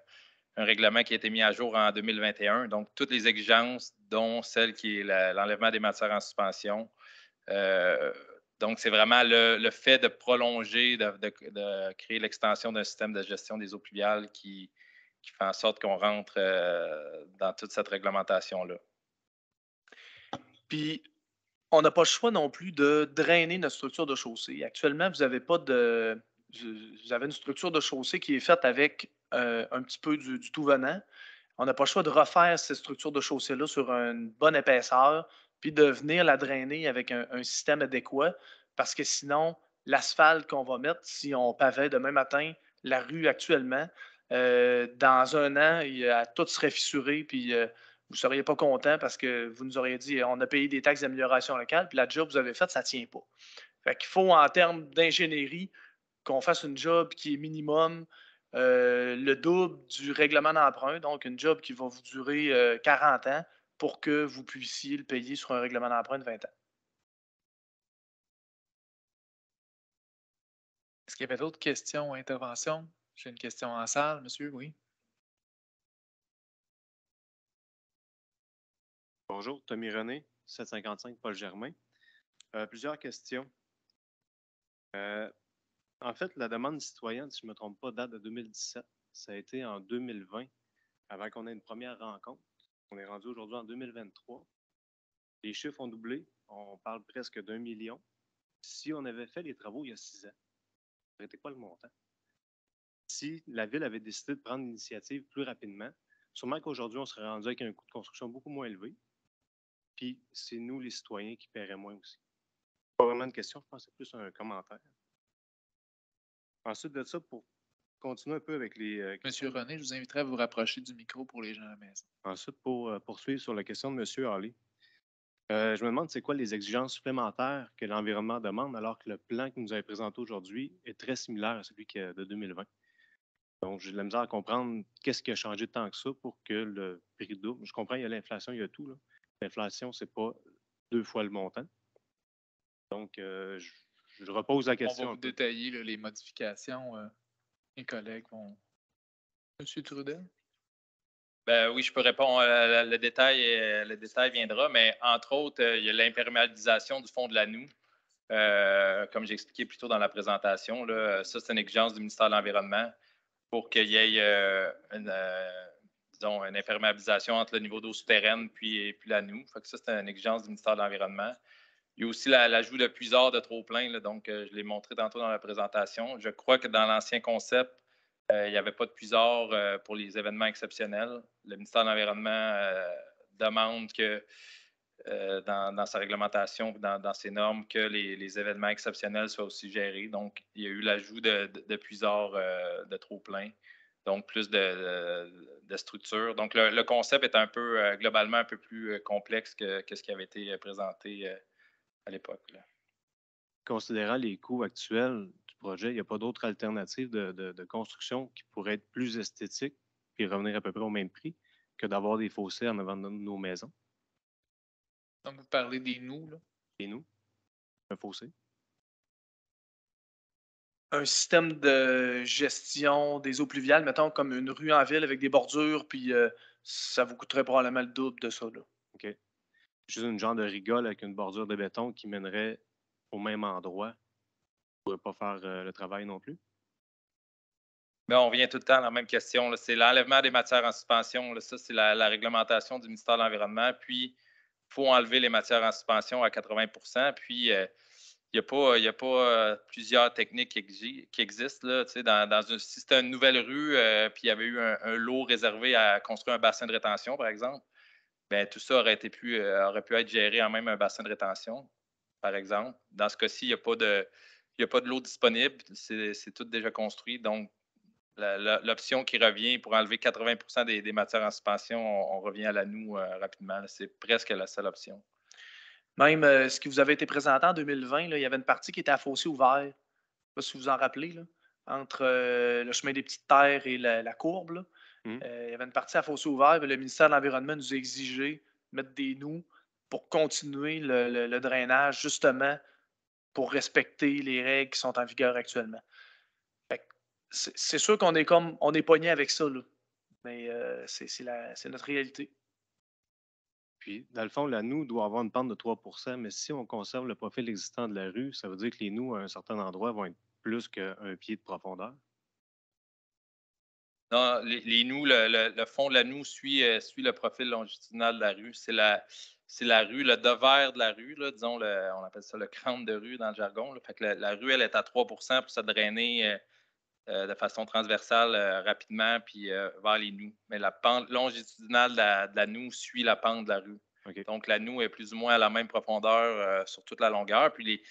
règlement qui a été mis à jour en 2021. Donc, toutes les exigences, dont celle qui est l'enlèvement des matières en suspension. Donc, c'est vraiment le fait de prolonger, de créer l'extension d'un système de gestion des eaux pluviales qui fait en sorte qu'on rentre dans toute cette réglementation-là. Puis, on n'a pas le choix non plus de drainer notre structure de chaussée. Actuellement, vous avez une structure de chaussée qui est faite avec un petit peu du tout venant. On n'a pas le choix de refaire cette structure de chaussée-là sur une bonne épaisseur, puis de venir la drainer avec un système adéquat, parce que sinon, l'asphalte qu'on va mettre, si on pavait demain matin la rue actuellement, dans un an, tout serait fissuré, puis vous ne seriez pas content parce que vous nous auriez dit on a payé des taxes d'amélioration locale, puis la job que vous avez faite, ça ne tient pas. Fait qu'il faut, en termes d'ingénierie, qu'on fasse une job qui est minimum le double du règlement d'emprunt, donc une job qui va vous durer 40 ans pour que vous puissiez le payer sur un règlement d'emprunt de 20 ans. Est-ce qu'il y avait d'autres questions ou interventions? J'ai une question en salle, monsieur, oui. Bonjour, Tommy René, 755 Paul Germain. Plusieurs questions. En fait, la demande citoyenne, si je ne me trompe pas, date de 2017. Ça a été en 2020 avant qu'on ait une première rencontre. On est rendu aujourd'hui en 2023. Les chiffres ont doublé. On parle presque d'1 million. Si on avait fait les travaux il y a 6 ans, ça n'aurait pas le montant. Si la Ville avait décidé de prendre l'initiative plus rapidement, sûrement qu'aujourd'hui, on serait rendu avec un coût de construction beaucoup moins élevé. Puis, c'est nous, les citoyens, qui paieraient moins aussi. Pas vraiment une question, je pense que c'est plus un commentaire. Ensuite de ça, pour continuer un peu avec les Monsieur René, je vous inviterai à vous rapprocher du micro pour les gens à la maison. Ensuite, pour poursuivre sur la question de M. Hawley, je me demande c'est quoi les exigences supplémentaires que l'environnement demande alors que le plan que nous avez présenté aujourd'hui est très similaire à celui de 2020. Donc, j'ai de la misère à comprendre qu'est-ce qui a changé tant que ça pour que le prix double. Je comprends, il y a l'inflation, il y a tout. L'inflation, ce n'est pas 2 fois le montant. Donc, je repose la question. On va vous détailler là, les modifications. Mes collègues vont. Monsieur Trudel? Ben oui, je peux répondre. Le détail viendra, mais entre autres, il y a l'imperméabilisation du fond de la noue. Comme j'ai expliqué plus tôt dans la présentation, là, ça, c'est une exigence du ministère de l'Environnement pour qu'il y ait disons, une imperméabilisation entre le niveau d'eau souterraine puis la noue. Fait que ça, c'est une exigence du ministère de l'Environnement. Il y a aussi l'ajout de puisard de trop-plein, donc je l'ai montré tantôt dans la présentation. Je crois que dans l'ancien concept, il n'y avait pas de puisard pour les événements exceptionnels. Le ministère de l'Environnement demande que dans sa réglementation, dans ses normes, que les événements exceptionnels soient aussi gérés. Donc, il y a eu l'ajout de puisard de trop-plein, donc plus de structure. Donc, le concept est un peu, globalement, un peu plus complexe que ce qui avait été présenté à l'époque. Considérant les coûts actuels du projet, il n'y a pas d'autre alternative de construction qui pourrait être plus esthétique et revenir à peu près au même prix que d'avoir des fossés en avant de nos maisons. Donc, vous parlez des nous, là. Et nous, un fossé. Un système de gestion des eaux pluviales, mettons comme une rue en ville avec des bordures, puis ça vous coûterait probablement le double de ça. Là. OK. Juste une genre de rigole avec une bordure de béton qui mènerait au même endroit. On ne pourrait pas faire le travail non plus. Mais on revient tout le temps à la même question. Là. C'est l'enlèvement des matières en suspension. Là. Ça, c'est la réglementation du ministère de l'Environnement. Puis, il faut enlever les matières en suspension à 80 %. Puis, il n'y a pas plusieurs techniques qui existent. Là, si c'était une nouvelle rue, puis il y avait eu un lot réservé à construire un bassin de rétention, par exemple, bien, tout ça aurait pu être géré en même un bassin de rétention, par exemple. Dans ce cas-ci, il n'y a pas de l'eau disponible. C'est tout déjà construit. Donc, l'option qui revient pour enlever 80 % des matières en suspension, on revient à la noue rapidement. C'est presque la seule option. Même ce qui vous avait été présenté en 2020, là, il y avait une partie qui était à fossé ouvert. Je ne sais pas si vous vous en rappelez, là, entre le chemin des petites terres et la courbe. Là. Il y avait une partie à fossé ouvert. Le ministère de l'Environnement nous a exigé de mettre des noues pour continuer le drainage, justement, pour respecter les règles qui sont en vigueur actuellement. C'est sûr qu'on est comme on est pogné avec ça, là. Mais c'est notre réalité. Puis, dans le fond, la noue doit avoir une pente de 3 %, mais si on conserve le profil existant de la rue, ça veut dire que les noues, à un certain endroit, vont être plus qu'un pied de profondeur. Non, les noues, le fond de la noue suit le profil longitudinal de la rue. C'est la rue, le devers de la rue, là, disons, on appelle ça le crâne de rue dans le jargon. Là. Fait que la rue, elle est à 3 % pour se drainer de façon transversale rapidement puis vers les noues. Mais la pente longitudinale de la noue suit la pente de la rue. Okay. Donc, la noue est plus ou moins à la même profondeur sur toute la longueur. Puis,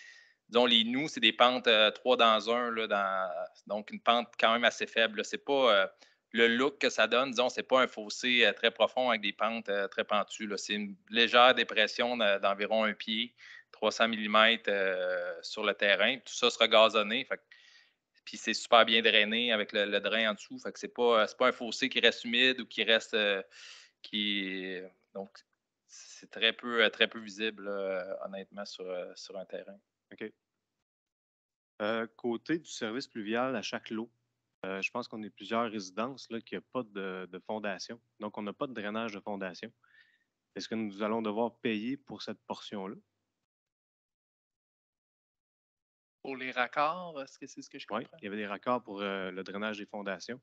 les noues, c'est des pentes 3 dans 1, là, donc une pente quand même assez faible. C'est pas le look que ça donne, disons, c'est pas un fossé très profond avec des pentes très pentues. C'est une légère dépression d'environ 1 pied, 300 mm sur le terrain. Tout ça sera gazonné. Puis c'est super bien drainé avec le drain en dessous. Fait que c'est pas un fossé qui reste humide ou qui reste donc c'est très peu visible, honnêtement, sur un terrain. OK. Côté du service pluvial à chaque lot, je pense qu'on est plusieurs résidences là, qui n'ont pas de fondation. Donc, on n'a pas de drainage de fondation. Est-ce que nous allons devoir payer pour cette portion-là? Pour les raccords, est-ce que c'est ce que je comprends? Oui, il y avait des raccords pour le drainage des fondations.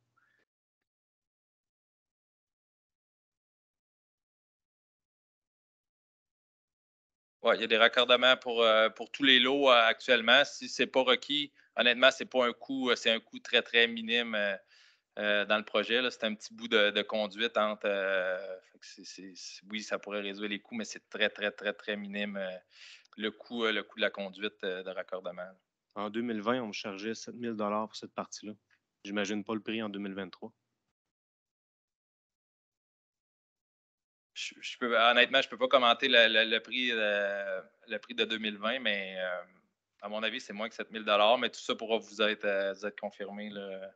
Oui, il y a des raccordements pour tous les lots actuellement. Si ce n'est pas requis, honnêtement, c'est pas un coût, c'est un coût très, très minime dans le projet. C'est un petit bout de conduite entre. Oui, ça pourrait réduire les coûts, mais c'est très, très, très, très minime le coût de la conduite de raccordement. En 2020, on me chargeait 7 000 pour cette partie-là. J'imagine pas le prix en 2023. Honnêtement, je ne peux pas commenter le prix de 2020, mais à mon avis, c'est moins que 7 000 mais tout ça pourra vous être confirmé. Là.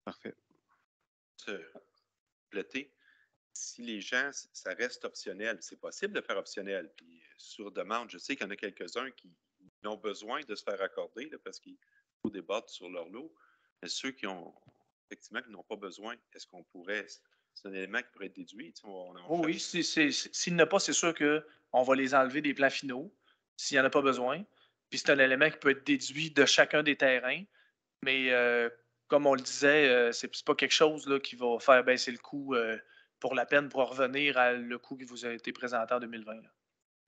Parfait. Compléter. Si les gens, ça reste optionnel, c'est possible de faire optionnel. Puis sur demande, je sais qu'il y en a quelques-uns qui ont besoin de se faire accorder là, parce qu'il faut débattre sur leur lot. Mais ceux qui ont effectivement qui n'ont pas besoin, est-ce qu'on pourrait. C'est un élément qui pourrait être déduit. Oui, s'il n'y en a pas, c'est sûr qu'on va les enlever des plans finaux s'il n'y en a pas besoin. Puis c'est un élément qui peut être déduit de chacun des terrains. Mais comme on le disait, c'est pas quelque chose là, qui va faire baisser le coût pour la peine pour revenir à le coût qui vous a été présenté en 2020. Là.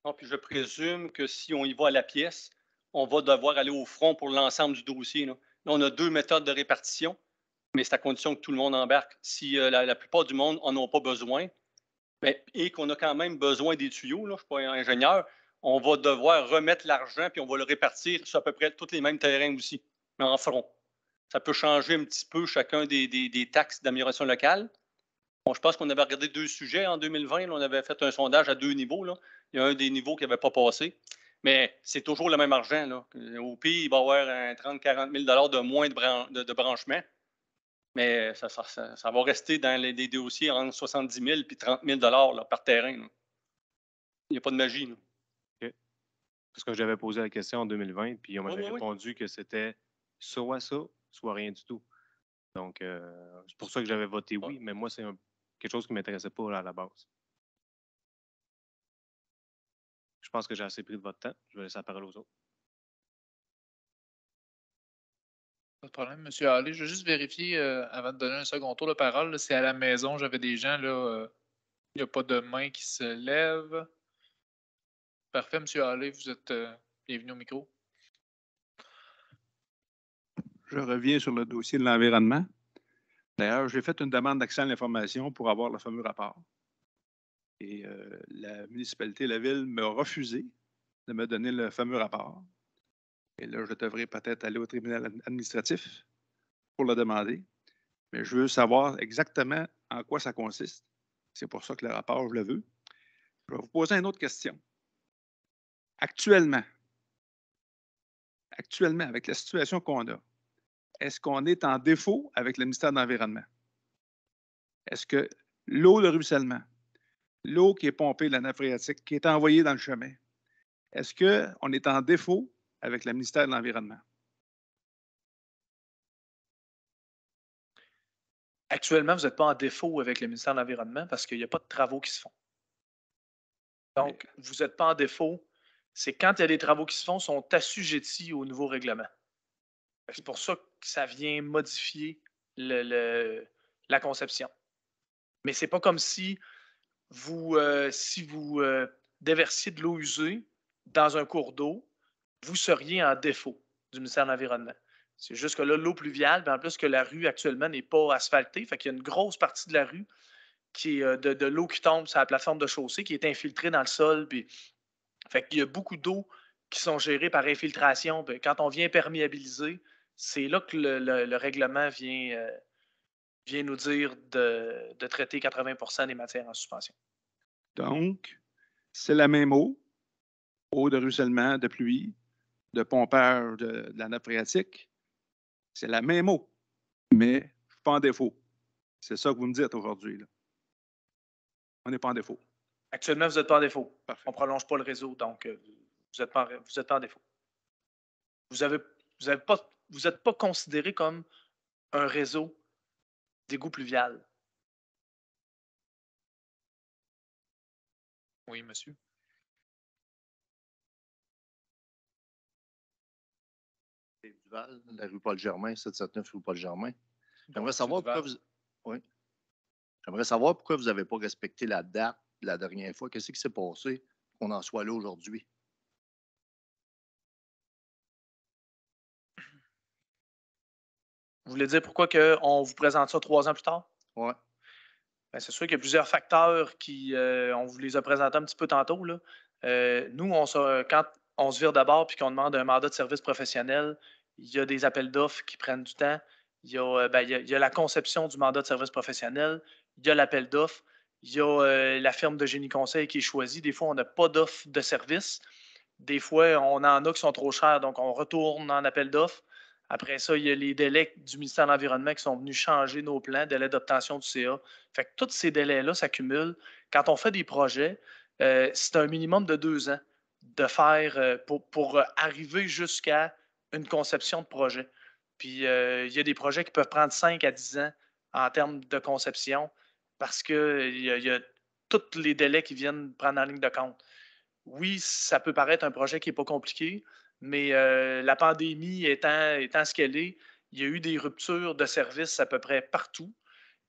Non, puis je présume que si on y va à la pièce, on va devoir aller au front pour l'ensemble du dossier. Là, on a 2 méthodes de répartition, mais c'est à condition que tout le monde embarque. Si la plupart du monde n'en ont pas besoin, et qu'on a quand même besoin des tuyaux, là, je ne suis pas ingénieur, on va devoir remettre l'argent puis on va le répartir sur à peu près tous les mêmes terrains aussi, mais en front. Ça peut changer un petit peu chacun des taxes d'amélioration locale. Bon, je pense qu'on avait regardé 2 sujets en 2020. Là, on avait fait un sondage à 2 niveaux. Là. Il y a un des niveaux qui n'avait pas passé. Mais c'est toujours le même argent. Là. Au pire, il va y avoir un 30-40 000 de moins de branchement. Mais ça va rester dans des dossiers entre 70 000 et 30 000 là, par terrain. Là. Il n'y a pas de magie. Là. OK. Parce que j'avais posé la question en 2020, puis on m'avait Oui. répondu que c'était soit ça, soit rien du tout. Donc, c'est pour ça que j'avais voté oui, mais moi, c'est quelque chose qui ne m'intéressait pas là, à la base. Je pense que j'ai assez pris de votre temps. Je vais laisser la parole aux autres. Pas de problème, M. Hallé. Je vais juste vérifier avant de donner un second tour de parole. C'est à la maison, j'avais des gens, là. Il n'y a pas de main qui se lève. Parfait, M. Hallé, vous êtes bienvenu au micro. Je reviens sur le dossier de l'environnement. D'ailleurs, j'ai fait une demande d'accès à l'information pour avoir le fameux rapport. Et la municipalité, la ville, m'a refusé de me donner le fameux rapport. Et là, je devrais peut-être aller au tribunal administratif pour le demander. Mais je veux savoir exactement en quoi ça consiste. C'est pour ça que le rapport, je le veux. Je vais vous poser une autre question. Actuellement, avec la situation qu'on a, est-ce qu'on est en défaut avec le ministère de l'Environnement? Est-ce que l'eau de ruissellement, l'eau qui est pompée de la nappe phréatique, qui est envoyée dans le chemin, est-ce qu'on est en défaut avec le ministère de l'Environnement? Actuellement, vous n'êtes pas en défaut avec le ministère de l'Environnement parce qu'il n'y a pas de travaux qui se font. Donc, vous n'êtes pas en défaut. C'est quand il y a des travaux qui se font, sont assujettis au nouveau règlement. C'est pour ça que ça vient modifier la conception. Mais ce n'est pas comme si vous déversiez de l'eau usée dans un cours d'eau, vous seriez en défaut du ministère de l'Environnement. C'est juste que là, l'eau pluviale, en plus que la rue actuellement n'est pas asphaltée, fait qu'il y a une grosse partie de la rue qui est de l'eau qui tombe sur la plateforme de chaussée, qui est infiltrée dans le sol. Puis, fait qu'il y a beaucoup d'eau qui sont gérées par infiltration. Puis, quand on vient perméabiliser, c'est là que le règlement vient nous dire de traiter 80 des matières en suspension. Donc, c'est la même eau de ruissellement, de pluie, de pompage de la nappe phréatique. C'est la même eau, mais je ne suis pas en défaut. C'est ça que vous me dites aujourd'hui. Là. On n'est pas en défaut. Actuellement, vous n'êtes pas en défaut. Parfait. On ne prolonge pas le réseau, donc vous n'êtes pas en défaut. Vous n'êtes pas considéré comme un réseau d'égout pluvial. Oui, monsieur. Duval, la rue Paul-Germain, 779 rue Paul-Germain. J'aimerais savoir pourquoi vous n'avez pas respecté la date de la dernière fois. Qu'est-ce qui s'est passé? qu'on en soit là aujourd'hui? Vous voulez dire pourquoi on vous présente ça 3 ans plus tard? Ouais. Ben, c'est sûr qu'il y a plusieurs facteurs qui, on vous les a présentés un petit peu tantôt, là. Nous, quand on se vire d'abord puis qu'on demande un mandat de service professionnel, il y a des appels d'offres qui prennent du temps. Il y a la conception du mandat de service professionnel, il y a l'appel d'offres, il y a la firme de génie conseil qui est choisie. Des fois, on n'a pas d'offre de service. Des fois, on en a qui sont trop chers, donc on retourne en appel d'offres. Après ça, il y a les délais du ministère de l'Environnement qui sont venus changer nos plans, délais d'obtention du CA. Fait que tous ces délais-là s'accumulent. Quand on fait des projets, c'est un minimum de 2 ans de faire pour arriver jusqu'à une conception de projet. Puis il y a des projets qui peuvent prendre 5 à 10 ans en termes de conception parce qu'il y a tous les délais qui viennent prendre en ligne de compte. Oui, ça peut paraître un projet qui n'est pas compliqué, mais la pandémie étant ce qu'elle est, il y a eu des ruptures de services à peu près partout.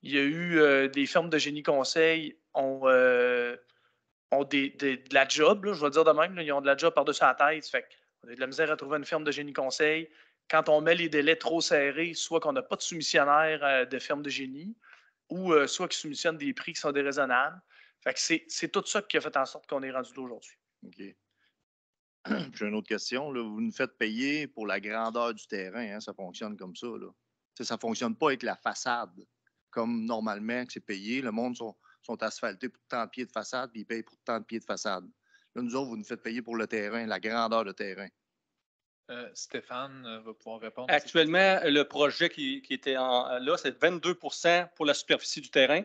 Il y a eu des firmes de génie conseil ont de la job, là, je vais dire de même, là, ils ont de la job par-dessus la tête. Fait on a de la misère à trouver une firme de génie conseil. Quand on met les délais trop serrés, soit qu'on n'a pas de soumissionnaire de firme de génie, ou soit qu'ils soumissionnent des prix qui sont déraisonnables. Fait que c'est tout ça qui a fait en sorte qu'on est rendu là aujourd'hui. OK. J'ai une autre question. Là. Vous nous faites payer pour la grandeur du terrain. Hein? Ça fonctionne comme ça. Là. Ça ne fonctionne pas avec la façade, comme normalement que c'est payé. Le monde sont asphaltés pour tant de pieds de façade, puis ils payent pour tant de pieds de façade. Là, nous autres, vous nous faites payer pour le terrain, la grandeur de terrain. Stéphane va pouvoir répondre. Actuellement, le projet qui était là, c'est 22 pour la superficie du terrain,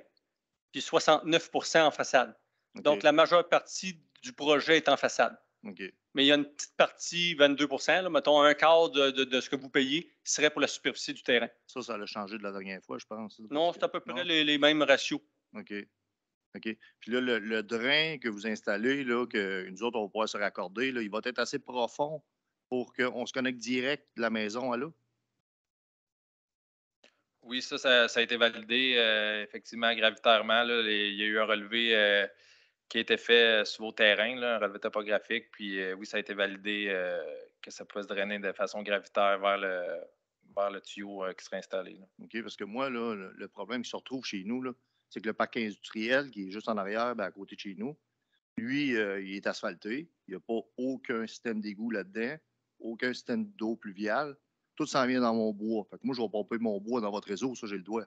puis 69 en façade. Okay. Donc, la majeure partie du projet est en façade. Okay. Mais il y a une petite partie, 22 là, mettons un quart de ce que vous payez serait pour la superficie du terrain. Ça a changé de la dernière fois, je pense. Non, c'est à peu près les mêmes ratios. OK. OK. Puis là, le drain que vous installez, là, que nous autres, on va pouvoir se raccorder, là, il va être assez profond pour qu'on se connecte direct de la maison à là? Oui, ça a été validé effectivement gravitairement. Là, il y a eu un relevé qui a été fait sur vos terrains, là, un relevé topographique. Puis oui, ça a été validé que ça pouvait se drainer de façon gravitaire vers le tuyau qui serait installé. Là. OK, parce que moi, là, le problème qui se retrouve chez nous, là, c'est que le parc industriel qui est juste en arrière, à côté de chez nous, lui, il est asphalté. Il n'y a pas aucun système d'égout là-dedans, aucun système d'eau pluviale. Tout s'en vient dans mon bois. Fait que moi, je vais pomper mon bois dans votre réseau, ça, j'ai le droit.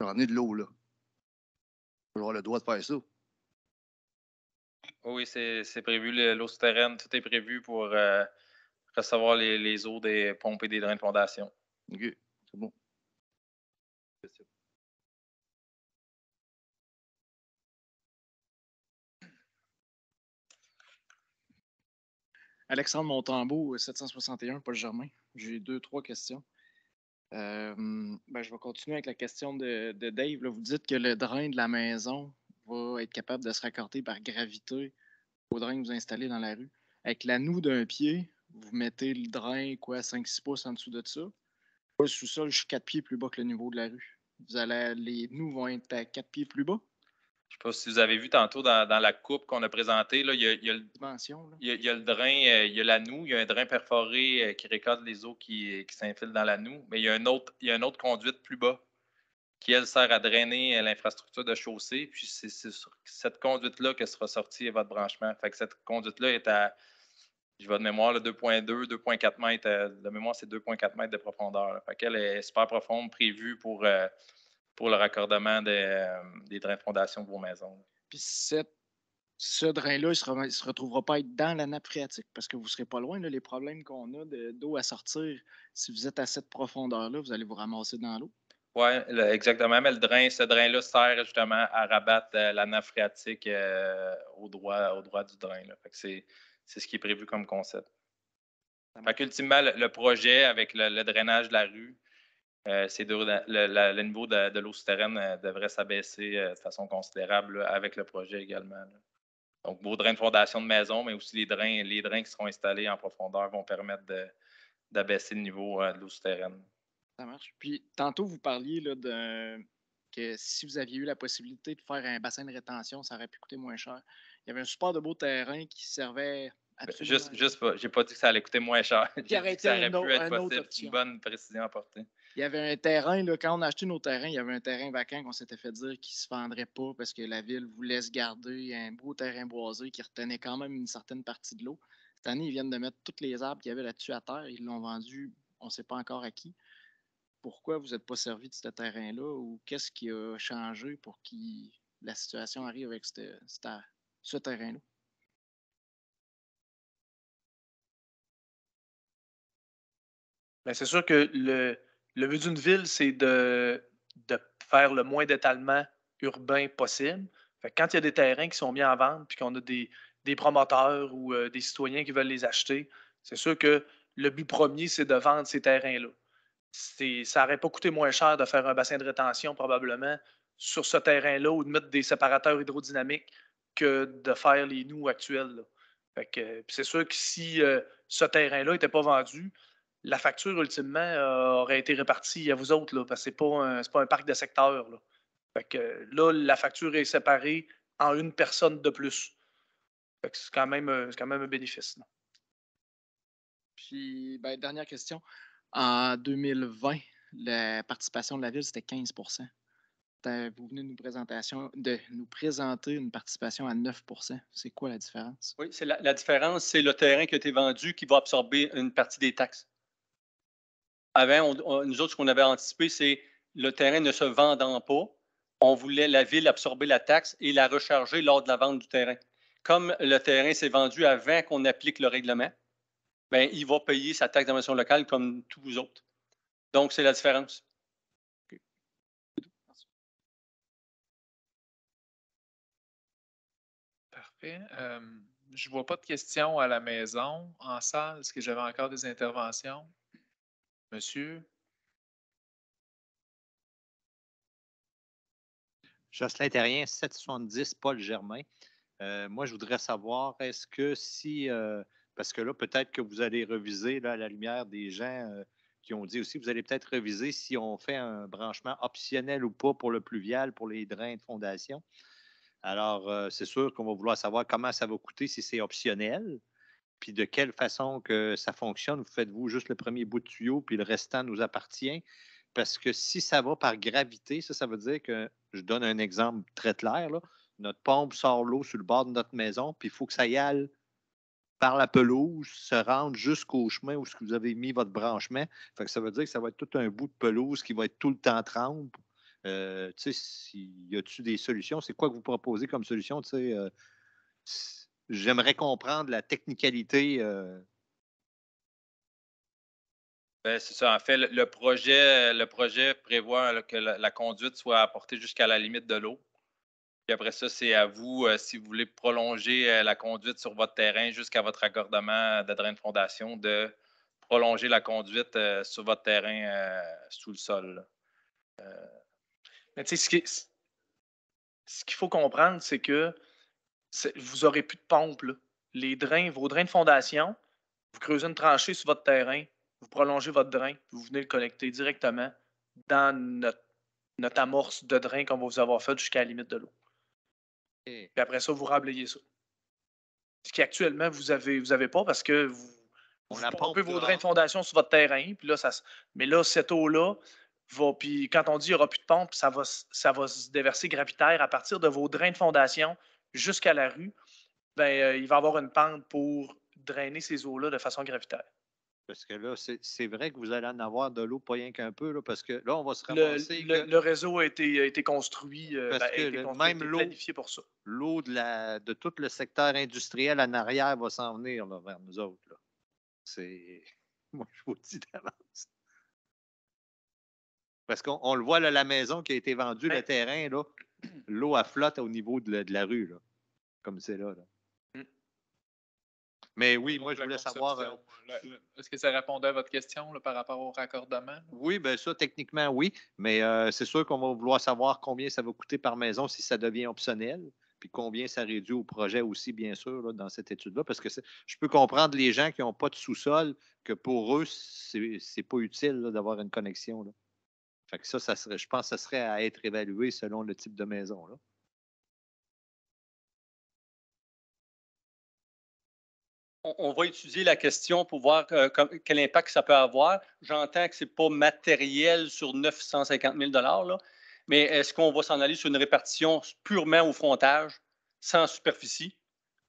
J'en ai de l'eau, là. Je vais avoir le droit de faire ça. Oui, c'est prévu. L'eau souterraine, tout est prévu pour recevoir les eaux des pompes et des drains de fondation. OK, c'est bon. Alexandre Montembeau, 761, Paul Germain. J'ai 2-3 questions. Je vais continuer avec la question de Dave. Là, vous dites que le drain de la maison va être capable de se raccorder par gravité au drain que vous installez dans la rue. Avec l'anoue d'un pied, vous mettez le drain, 5-6 pouces en dessous de ça. Le sous-sol, je suis 4 pieds plus bas que le niveau de la rue. Les noues vont être à 4 pieds plus bas. Je ne sais pas si vous avez vu tantôt dans la coupe qu'on a présentée, là, il y a le drain, il y a la noue, il y a un drain perforé qui récolte les eaux qui s'infilent dans la noue, mais il y a une autre conduite plus bas qui, elle, sert à drainer l'infrastructure de chaussée. Puis c'est sur cette conduite-là que sera sorti votre branchement. Fait que cette conduite-là est à, je vais de mémoire, 2,2, 2,4 mètres. De mémoire, c'est 2,4 mètres de profondeur. Là. Fait qu'elle est super profonde, prévue pour le raccordement des drains de fondation de vos maisons. Puis ce drain-là, il ne se retrouvera pas être dans la nappe phréatique parce que vous ne serez pas loin. Là, les problèmes qu'on a d'eau à sortir, si vous êtes à cette profondeur-là, vous allez vous ramasser dans l'eau. Oui, exactement. Mais ce drain-là sert justement à rabattre la nappe phréatique au droit du drain. Là. Fait que c'est ce qui est prévu comme concept. Fait qu'ultimement, le projet avec le drainage de la rue, le niveau de l'eau souterraine devrait s'abaisser de façon considérable là, avec le projet également. Là. Donc, vos drains de fondation de maison, mais aussi les drains qui seront installés en profondeur vont permettre d'abaisser le niveau de l'eau souterraine. Ça marche. Puis, tantôt, vous parliez là, d'un que si vous aviez eu la possibilité de faire un bassin de rétention, ça aurait pu coûter moins cher. Il y avait un super de beau terrain qui servait absolument à rien. Juste pas. J'ai pas dit que ça allait coûter moins cher. J'ai dit aurait que ça été aurait pu être une autre possible. C'est option. une bonne précision apportée. Il y avait un terrain, là, quand on a acheté nos terrains, il y avait un terrain vacant qu'on s'était fait dire qu'il ne se vendrait pas parce que la ville voulait se garder un beau terrain boisé qui retenait quand même une certaine partie de l'eau. Cette année, ils viennent de mettre tous les arbres qu'il y avait là-dessus à terre. Ils l'ont vendu, on ne sait pas encore à qui. Pourquoi vous n'êtes pas servi de ce terrain-là ou qu'est-ce qui a changé pour que la situation arrive avec ce terrain-là? Ben, c'est sûr que le but d'une ville, c'est de faire le moins d'étalement urbain possible. Fait que quand il y a des terrains qui sont mis en vente puis qu'on a des promoteurs ou des citoyens qui veulent les acheter, c'est sûr que le but premier, c'est de vendre ces terrains-là. Ça n'aurait pas coûté moins cher de faire un bassin de rétention probablement sur ce terrain-là ou de mettre des séparateurs hydrodynamiques que de faire les nous actuels, là. Fait que, puis c'est sûr que si ce terrain-là n'était pas vendu, la facture, ultimement, aurait été répartie à vous autres, là, parce que c'est pas un parc de secteur, là. Fait que là, la facture est séparée en une personne de plus. Fait que c'est quand même un bénéfice, là. Puis, ben, dernière question. En 2020, la participation de la ville, c'était 15 Vous venez de nous présenter une participation à 9 C'est quoi la différence? Oui, c'est la différence, c'est le terrain qui a été vendu qui va absorber une partie des taxes. Avant, nous autres, ce qu'on avait anticipé, c'est le terrain ne se vendant pas. On voulait la ville absorber la taxe et la recharger lors de la vente du terrain. Comme le terrain s'est vendu avant qu'on applique le règlement, bien, il va payer sa taxe d'investissement locale comme tous vous autres. Donc, c'est la différence. Parfait. Je ne vois pas de questions à la maison, en salle. Est-ce que j'avais encore des interventions? Monsieur? Jocelyn Terrien, 770, Paul Germain. Moi, je voudrais savoir, est-ce que si, parce que là, peut-être que vous allez reviser, là, à la lumière des gens qui ont dit aussi, vous allez peut-être reviser si on fait un branchement optionnel ou pas pour le pluvial, pour les drains de fondation. Alors, c'est sûr qu'on va vouloir savoir comment ça va coûter si c'est optionnel, puis de quelle façon que ça fonctionne. Vous faites-vous juste le premier bout de tuyau, puis le restant nous appartient? Parce que si ça va par gravité, ça veut dire que, je donne un exemple très clair, là, notre pompe sort l'eau sur le bord de notre maison, puis il faut que ça y aille par la pelouse, se rendre jusqu'au chemin où vous avez mis votre branchement. Fait que ça veut dire que ça va être tout un bout de pelouse qui va être tout le temps trempe. Tu sais, y a-t-il des solutions? C'est quoi que vous proposez comme solution? Tu sais, j'aimerais comprendre la technicalité. Ben, c'est ça. En fait, le projet prévoit là, que la conduite soit apportée jusqu'à la limite de l'eau. Puis après ça, c'est à vous, si vous voulez prolonger la conduite sur votre terrain jusqu'à votre raccordement de drain de fondation, de prolonger la conduite sur votre terrain sous le sol. Mais tu sais, ce qu'il faut comprendre, c'est que vous n'aurez plus de pompe, là. Vos drains de fondation, vous creusez une tranchée sur votre terrain, vous prolongez votre drain, puis vous venez le connecter directement dans notre amorce de drain qu'on va vous avoir fait jusqu'à la limite de l'eau. Puis après ça, vous rablayez ça. Ce qui actuellement, vous avez pas parce que vous pompez vos drains de fondation sur votre terrain. Puis là, mais là, cette eau-là puis quand on dit qu'il n'y aura plus de pompe, ça va se déverser gravitaire à partir de vos drains de fondation jusqu'à la rue. Ben, il va y avoir une pente pour drainer ces eaux-là de façon gravitaire. Parce que là, c'est vrai que vous allez en avoir de l'eau, pas rien qu'un peu, là, parce que là, on va se ramasser. Le réseau a été construit, même l'eau, planifié pour ça. L'eau de tout le secteur industriel en arrière va s'en venir là, vers nous autres. Là. Moi, je vous le dis d'avance. Parce qu'on le voit, là, la maison qui a été vendue, le terrain, là, l'eau à flotte au niveau de la rue, là, comme c'est là. Mais oui, moi, je voulais savoir. Est-ce que ça répondait à votre question là, par rapport au raccordement? Oui, bien ça, techniquement, oui. Mais c'est sûr qu'on va vouloir savoir combien ça va coûter par maison si ça devient optionnel, puis combien ça réduit au projet aussi, bien sûr, là, dans cette étude-là. Parce que je peux comprendre les gens qui n'ont pas de sous-sol, que pour eux, c'est pas utile là, d'avoir une connexion. Là. Fait que ça serait, je pense que ça serait à être évalué selon le type de maison, là. On va étudier la question pour voir quel impact ça peut avoir. J'entends que ce n'est pas matériel sur 950 000 là, mais est-ce qu'on va s'en aller sur une répartition purement au frontage, sans superficie?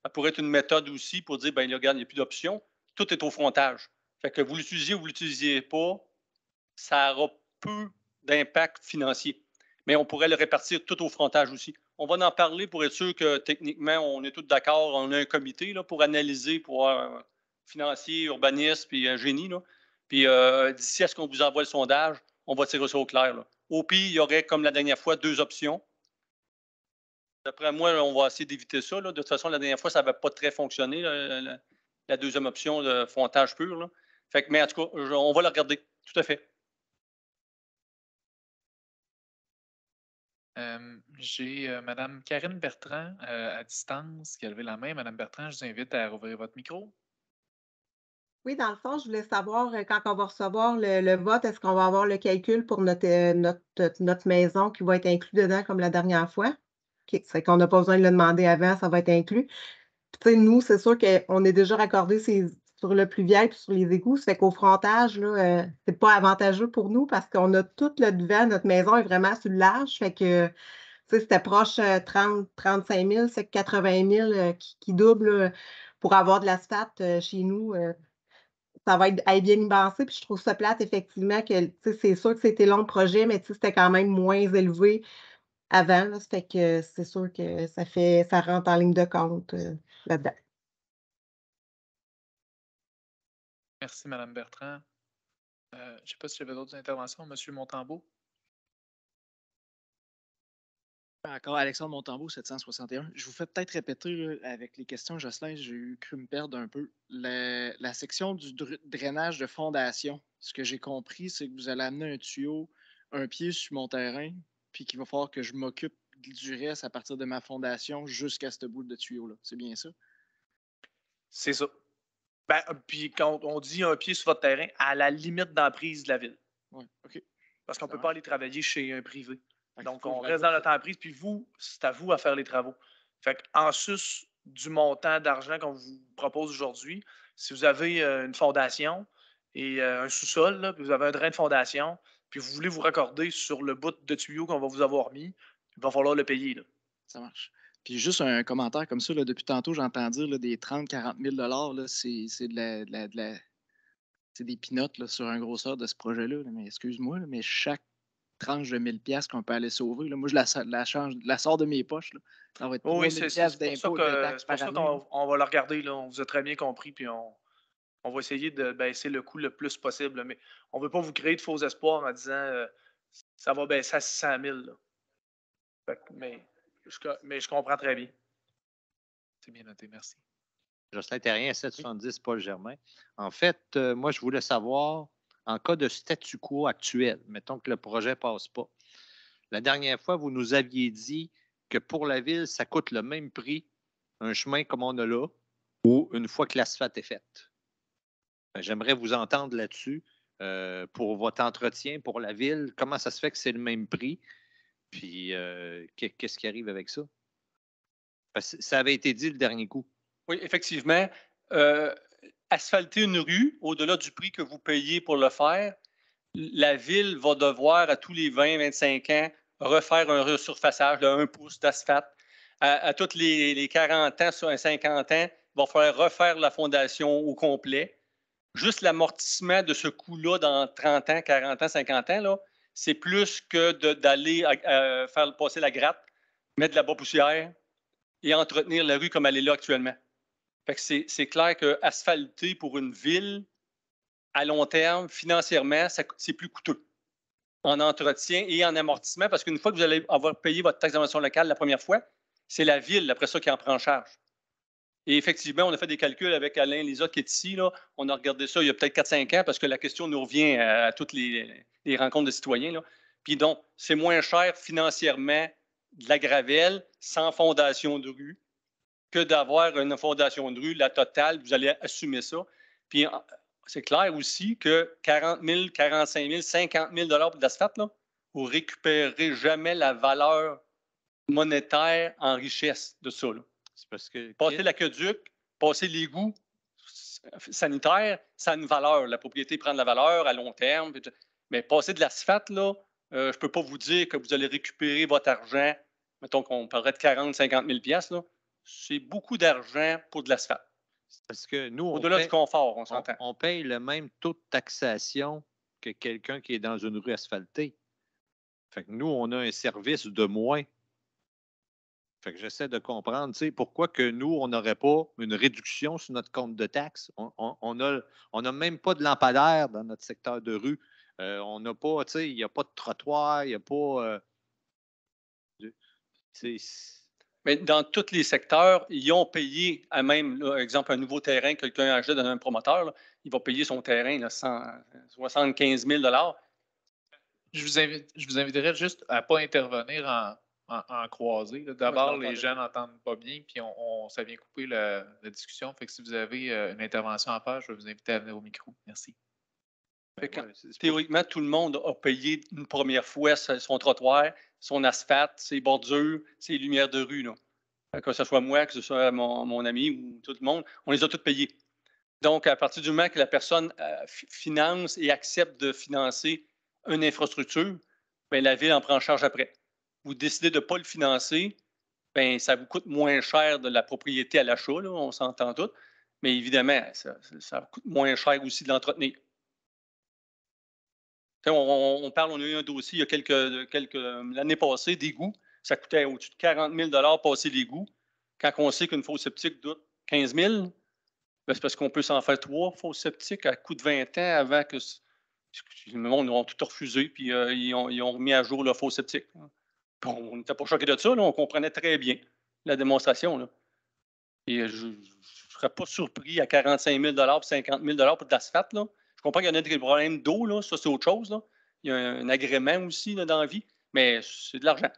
Ça pourrait être une méthode aussi pour dire, bien, regarde, il n'y a plus d'options. Tout est au frontage. Fait que vous l'utilisiez ou vous ne l'utilisiez pas, ça aura peu d'impact financier. Mais on pourrait le répartir tout au frontage aussi. On va en parler pour être sûr que techniquement, on est tous d'accord. On a un comité là, pour analyser, pour financier, urbanisme puis génie. Là. Puis d'ici à ce qu'on vous envoie le sondage, on va tirer ça au clair. Là. Au pire, il y aurait, comme la dernière fois, 2 options. D'après moi, là, on va essayer d'éviter ça. Là. De toute façon, la dernière fois, ça n'avait pas très fonctionné, la deuxième option, le frontage pur. Là. Fait que, mais en tout cas, on va le regarder. Tout à fait. J'ai Mme Karine Bertrand à distance qui a levé la main. Mme Bertrand, je vous invite à rouvrir votre micro. Oui, dans le fond, je voulais savoir, quand on va recevoir le vote, est-ce qu'on va avoir le calcul pour notre maison qui va être inclus dedans comme la dernière fois? OK, c'est qu'on n'a pas besoin de le demander avant, ça va être inclus. Puis, tu sais, nous, c'est sûr qu'on est déjà raccordés sur le pluvial puis sur les égouts. Ça fait qu'au frontage, là, c'est pas avantageux pour nous parce qu'on a tout le devant. Notre maison est vraiment sur le large. Fait que, tu sais, c'était proche 30, 35 000, c'est 80 000 qui double là, pour avoir de l'asphalte chez nous. Ça va être bien avancé. Puis je trouve ça plate, effectivement, que, tu sais, c'est sûr que c'était long le projet, mais tu sais, c'était quand même moins élevé avant. Là, ça fait que c'est sûr que ça rentre en ligne de compte là-dedans. Merci, Mme Bertrand. Je ne sais pas si j'avais d'autres interventions. Monsieur Montembeault? Encore Alexandre Montembeault, 761. Je vous fais peut-être répéter là, avec les questions, Jocelyn, j'ai cru me perdre un peu. La section du drainage de fondation, ce que j'ai compris, c'est que vous allez amener un tuyau, un pied sur mon terrain, puis qu'il va falloir que je m'occupe du reste à partir de ma fondation jusqu'à ce bout de tuyau-là. C'est bien ça? C'est ça. Ben, puis quand on dit un pied sur votre terrain, à la limite d'emprise de la ville. Oui, OK. Parce qu'on ne peut pas aller travailler chez un privé. Donc, on que reste dans notre emprise, puis vous, c'est à vous à faire les travaux. Fait qu'en sus du montant d'argent qu'on vous propose aujourd'hui, si vous avez une fondation et un sous-sol, là, puis vous avez un drain de fondation, puis vous voulez vous raccorder sur le bout de tuyau qu'on va vous avoir mis, il va falloir le payer. Là. Ça marche. Puis juste un commentaire comme ça, là, depuis tantôt, j'entends dire là, des 30-40 000 là, c'est c'est des pinottes là, sur un grosseur de ce projet-là. Là, mais excuse-moi, là, mais chaque tranche de 1000 pièces qu'on peut aller sauver, là, moi, je la sors de mes poches. Là. Ça va être 3000 c'est pièces pour ça d'impôts de taxes par année. qu'on va le regarder. Là. On vous a très bien compris, puis on va essayer de baisser le coût le plus possible. Là. Mais on ne veut pas vous créer de faux espoirs en disant ça va baisser à 600 000. Là. Mais je comprends très bien. C'est bien noté, merci. Jocelyn Terrien, 770, Paul Germain. En fait, moi, je voulais savoir, en cas de statu quo actuel, mettons que le projet ne passe pas. La dernière fois, vous nous aviez dit que pour la ville, ça coûte le même prix, un chemin comme on a là, ou une fois que l'asphalte est faite. J'aimerais vous entendre là-dessus pour votre entretien pour la ville. Comment ça se fait que c'est le même prix? Puis, qu'est-ce qui arrive avec ça? Parce que ça avait été dit le dernier coup. Oui, effectivement. Asphalter une rue, au-delà du prix que vous payez pour le faire, la ville va devoir, à tous les 20-25 ans, refaire un resurfaçage de 1 pouce d'asphalte. À tous les 40 ans, sur un 50 ans, il va falloir refaire la fondation au complet. Juste l'amortissement de ce coût-là dans 30 ans, 40 ans, 50 ans, là, c'est plus que d'aller faire passer la gratte, mettre de la poussière et entretenir la rue comme elle est là actuellement. Fait que c'est clair qu'asphalter pour une ville, à long terme, financièrement, c'est plus coûteux en entretien et en amortissement, parce qu'une fois que vous allez avoir payé votre taxe d'investissement locale la première fois, c'est la ville, après ça, qui en prend en charge. Et effectivement, on a fait des calculs avec Alain Lisa qui est ici. Là. On a regardé ça il y a peut-être 4-5 ans parce que la question nous revient à toutes les rencontres de citoyens. Là. Puis donc, c'est moins cher financièrement de la gravelle sans fondation de rue que d'avoir une fondation de rue, la totale, vous allez assumer ça. Puis c'est clair aussi que 40 000, 45 000, 50 000 pour l'asphalte, là, vous ne récupérerez jamais la valeur monétaire en richesse de ça. Là. C'est parce que Passer l'aqueduc, passer l'égout sanitaire, ça a une valeur. La propriété prend de la valeur à long terme. Mais passer de l'asphalte, là, je ne peux pas vous dire que vous allez récupérer votre argent. Mettons qu'on parlerait de 40-50 000 $. Là. C'est beaucoup d'argent pour de l'asphalte. Parce que nous, au-delà du confort, on s'entend. On paye le même taux de taxation que quelqu'un qui est dans une rue asphaltée. Fait que nous, on a un service de moins. Fait que j'essaie de comprendre, tu sais, pourquoi que nous, on n'aurait pas une réduction sur notre compte de taxes. On n'a même pas de lampadaire dans notre secteur de rue. On n'a pas, tu sais, il n'y a pas de trottoir, il n'y a pas... Mais dans tous les secteurs, ils ont payé, à même, là, exemple, un nouveau terrain, quelqu'un achète dans un promoteur, là, il va payer son terrain là, 75 000 $. Je vous inviterais juste à ne pas intervenir en croisé. D'abord, les gens n'entendent pas bien, puis ça vient couper la discussion. Fait que si vous avez une intervention à faire, je vais vous inviter à venir au micro. Merci. Théoriquement, tout le monde a payé une première fois son trottoir, son asphalte, ses bordures, ses lumières de rue. Là. Que ce soit moi, que ce soit mon ami ou tout le monde, on les a tous payés. Donc, à partir du moment que la personne finance et accepte de financer une infrastructure, bien, la ville en prend en charge après. Vous décidez de ne pas le financer, bien, ça vous coûte moins cher de la propriété à l'achat, on s'entend tous, mais évidemment, ça coûte moins cher aussi de l'entretenir. On a eu un dossier il y a l'année passée, d'égout. Ça coûtait au-dessus de 40 000 passer l'égout. Quand on sait qu'une fosse septique coûte 15 000, ben c'est parce qu'on peut s'en faire 3 fosses septiques à coût de 20 ans avant que le monde a tout refusé, puis ils ont remis à jour le fosse septique. Bon, on n'était pas choqués de ça, là, on comprenait très bien la démonstration. Là. Et je ne serais pas surpris à 45 000 et 50 000 pour de l'asphalte. Je comprends qu'il y en a des problèmes d'eau, là. Ça, c'est autre chose. Là. Il y a un agrément aussi là, dans la vie, mais c'est de l'argent.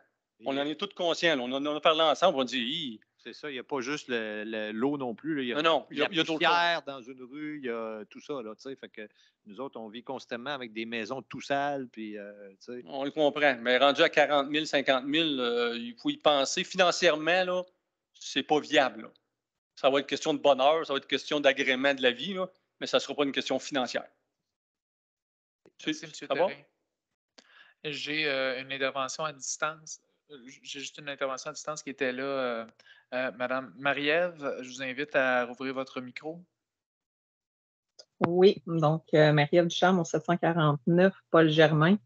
On en est tous conscients. Là. On en a parlé ensemble, on dit... C'est ça, il n'y a pas juste l'eau non plus. Là. Il y a, non, il y a poussière dans une rue, il y a tout ça. Là, fait que nous autres, on vit constamment avec des maisons tout sales. Puis, on le comprend. Mais rendu à 40 000, 50 000, il faut y penser. Financièrement, ce n'est pas viable. Là. Ça va être question de bonheur, ça va être question d'agrément de la vie, là, mais ça ne sera pas une question financière. Merci, M. Thérin. J'ai une intervention à distance. J'ai juste une intervention à distance qui était là. Madame Marie-Ève, je vous invite à rouvrir votre micro. Oui, donc Marie-Ève Ducharme au 749, Paul Germain.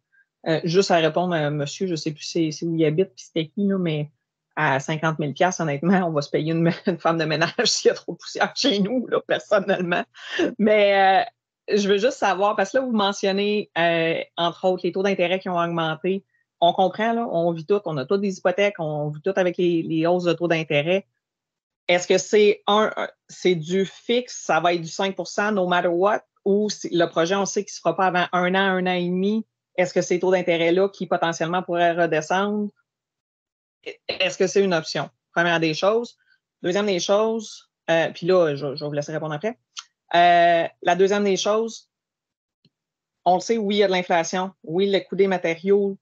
Juste à répondre à monsieur, je ne sais plus c'est où il habite puis c'était qui, là, mais à 50 000 $, honnêtement, on va se payer une femme de ménage s'il y a trop de poussière chez nous, là, personnellement. Mais je veux juste savoir, parce que là, vous mentionnez, entre autres, les taux d'intérêt qui ont augmenté. On comprend, là, on vit tout, on a toutes des hypothèques, on vit tout avec les hausses de taux d'intérêt. Est-ce que c'est du fixe, ça va être du 5 % no matter what, ou le projet, on sait qu'il ne se fera pas avant un an et demi? Est-ce que ces taux d'intérêt-là qui potentiellement pourraient redescendre? Est-ce que c'est une option? Première des choses. Deuxième des choses, puis là, je vais vous laisser répondre après. La deuxième des choses, on le sait, oui, il y a de l'inflation. Oui, le coût des matériaux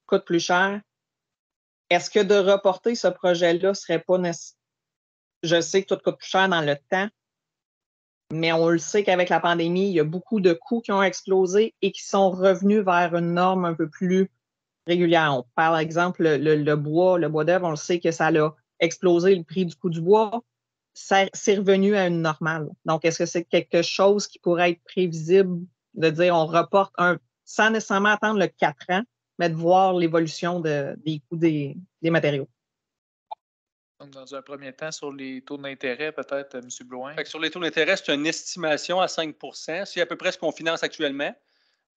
coûte plus cher. Est-ce que de reporter ce projet-là serait pas nécessaire? Je sais que tout coûte plus cher dans le temps, mais on le sait qu'avec la pandémie, il y a beaucoup de coûts qui ont explosé et qui sont revenus vers une norme un peu plus régulière. On parle, par exemple, le bois d'œuvre, on le sait que ça a explosé le prix du coût du bois. C'est revenu à une normale. Donc, est-ce que c'est quelque chose qui pourrait être prévisible de dire on reporte sans nécessairement attendre le 4 ans, mais de voir l'évolution des coûts des matériaux? Donc, dans un premier temps, sur les taux d'intérêt, peut-être, M. Blouin? Sur les taux d'intérêt, c'est une estimation à 5 %. C'est à peu près ce qu'on finance actuellement.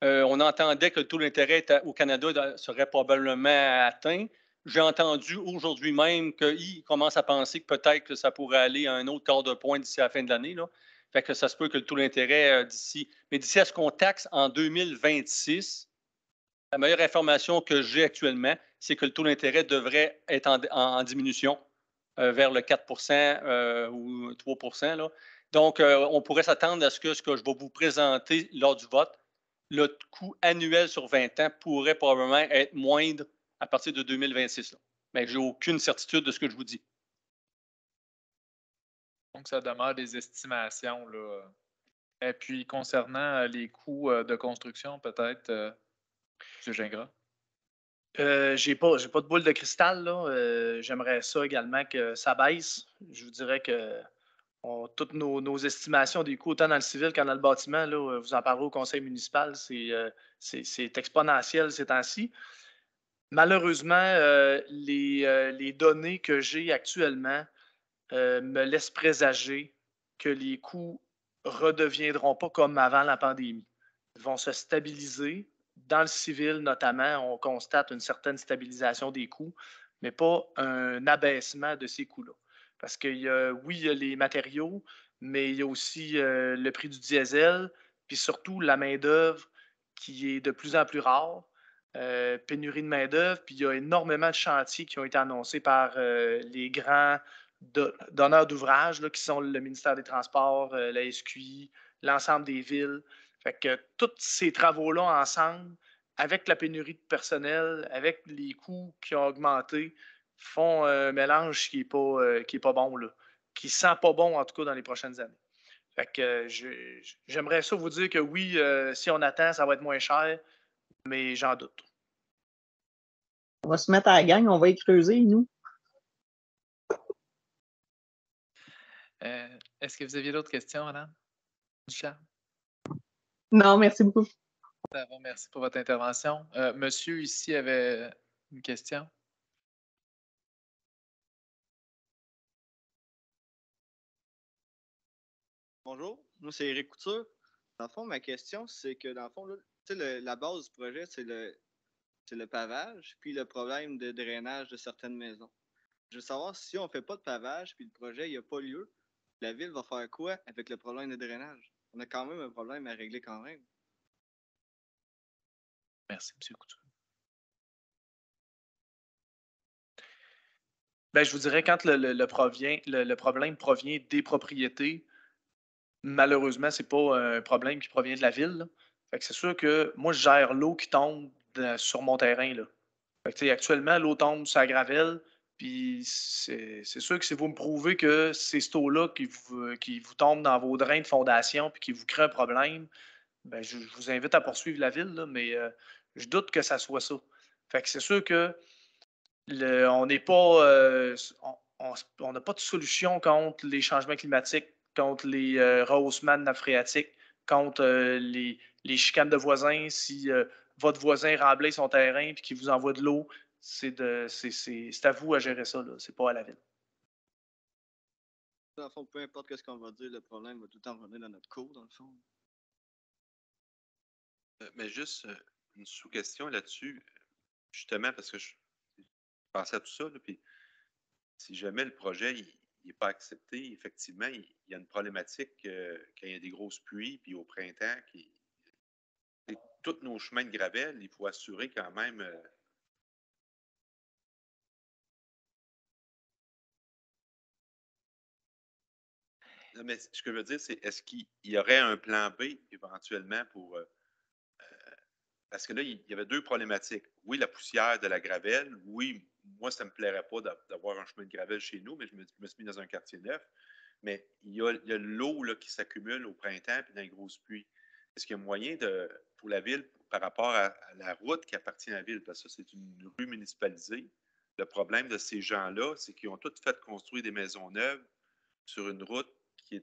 On entendait que le taux d'intérêt au Canada serait probablement atteint. J'ai entendu aujourd'hui même qu'il commence à penser que peut-être que ça pourrait aller à un autre quart de point d'ici à la fin de l'année. Fait que ça se peut que le taux d'intérêt d'ici. Mais d'ici à ce qu'on taxe en 2026, la meilleure information que j'ai actuellement, c'est que le taux d'intérêt devrait être en diminution vers le 4 % ou 3 %. Là. Donc, on pourrait s'attendre à ce que je vais vous présenter lors du vote le coût annuel sur 20 ans pourrait probablement être moindre à partir de 2026. Là. Mais je n'ai aucune certitude de ce que je vous dis. Donc, ça demeure des estimations, là. Et puis, concernant les coûts de construction, peut-être, M. Gingras? J'ai pas de boule de cristal, là. J'aimerais ça également que ça baisse. Je vous dirais que toutes nos estimations des coûts, autant dans le civil qu'en dans le bâtiment, là, vous en parlerez au conseil municipal, c'est exponentiel ces temps-ci. Malheureusement, les données que j'ai actuellement me laissent présager que les coûts redeviendront pas comme avant la pandémie. Ils vont se stabiliser. Dans le civil, notamment, on constate une certaine stabilisation des coûts, mais pas un abaissement de ces coûts-là. Parce que, oui, il y a les matériaux, mais il y a aussi le prix du diesel, puis surtout la main-d'œuvre qui est de plus en plus rare. Pénurie de main-d'œuvre, puis il y a énormément de chantiers qui ont été annoncés par les grands donneurs d'ouvrages, qui sont le ministère des Transports, la SQI, l'ensemble des villes. Fait que tous ces travaux-là ensemble, avec la pénurie de personnel, avec les coûts qui ont augmenté, font un mélange qui est pas bon, là, qui sent pas bon, en tout cas, dans les prochaines années. Fait que j'aimerais ça vous dire que oui, si on attend, ça va être moins cher, mais j'en doute. On va se mettre à la gang, on va y creuser, nous. Est-ce que vous aviez d'autres questions, Madame Ducharme? Non, merci beaucoup. Ça va, merci pour votre intervention. Monsieur ici avait une question. Bonjour, moi c'est Éric Couture. Dans le fond, ma question, c'est que dans le fond, là, la base du projet, c'est le pavage, puis le problème de drainage de certaines maisons. Je veux savoir si on ne fait pas de pavage, puis le projet n'a pas lieu, la ville va faire quoi avec le problème de drainage? On a quand même un problème à régler quand même. Merci, M. Couture. Ben, je vous dirais, quand le problème provient des propriétés, malheureusement, ce n'est pas un problème qui provient de la ville, là. Fait que c'est sûr que moi, je gère l'eau qui tombe sur mon terrain, là. Fait que, actuellement, l'eau tombe sur la gravelle, puis c'est sûr que si vous me prouvez que c'est cette eau-là qui vous tombe dans vos drains de fondation puis qui vous crée un problème, ben, je vous invite à poursuivre la ville, là, mais je doute que ça soit ça. Fait que c'est sûr que on n'est pas, on n'a pas de solution contre les changements climatiques, contre les rehaussements de nappe phréatique, contre les chicanes de voisins. Si votre voisin remblaye son terrain et qu'il vous envoie de l'eau, c'est à vous à gérer ça, là. C'est pas à la ville. Dans le fond, peu importe ce qu'on va dire, le problème va tout le temps revenir dans notre cours, dans le fond. Mais juste une sous-question là-dessus, justement, parce que je pensais à tout ça, là, puis si jamais le projet n'est pas accepté, effectivement, il y a une problématique quand il y a des grosses pluies, puis au printemps, tous nos chemins de gravelle, il faut assurer quand même. Non, mais ce que je veux dire, c'est est-ce qu'il y aurait un plan B éventuellement pour. Parce que là, il y avait deux problématiques. Oui, la poussière de la gravelle. Oui, moi, ça ne me plairait pas d'avoir un chemin de gravelle chez nous, mais je me suis mis dans un quartier neuf. Mais il y a l'eau qui s'accumule au printemps et dans les grosses pluies. Est-ce qu'il y a moyen pour la ville, par rapport à la route qui appartient à la ville, parce que ça, c'est une rue municipalisée. Le problème de ces gens-là, c'est qu'ils ont tous fait construire des maisons neuves sur une route qui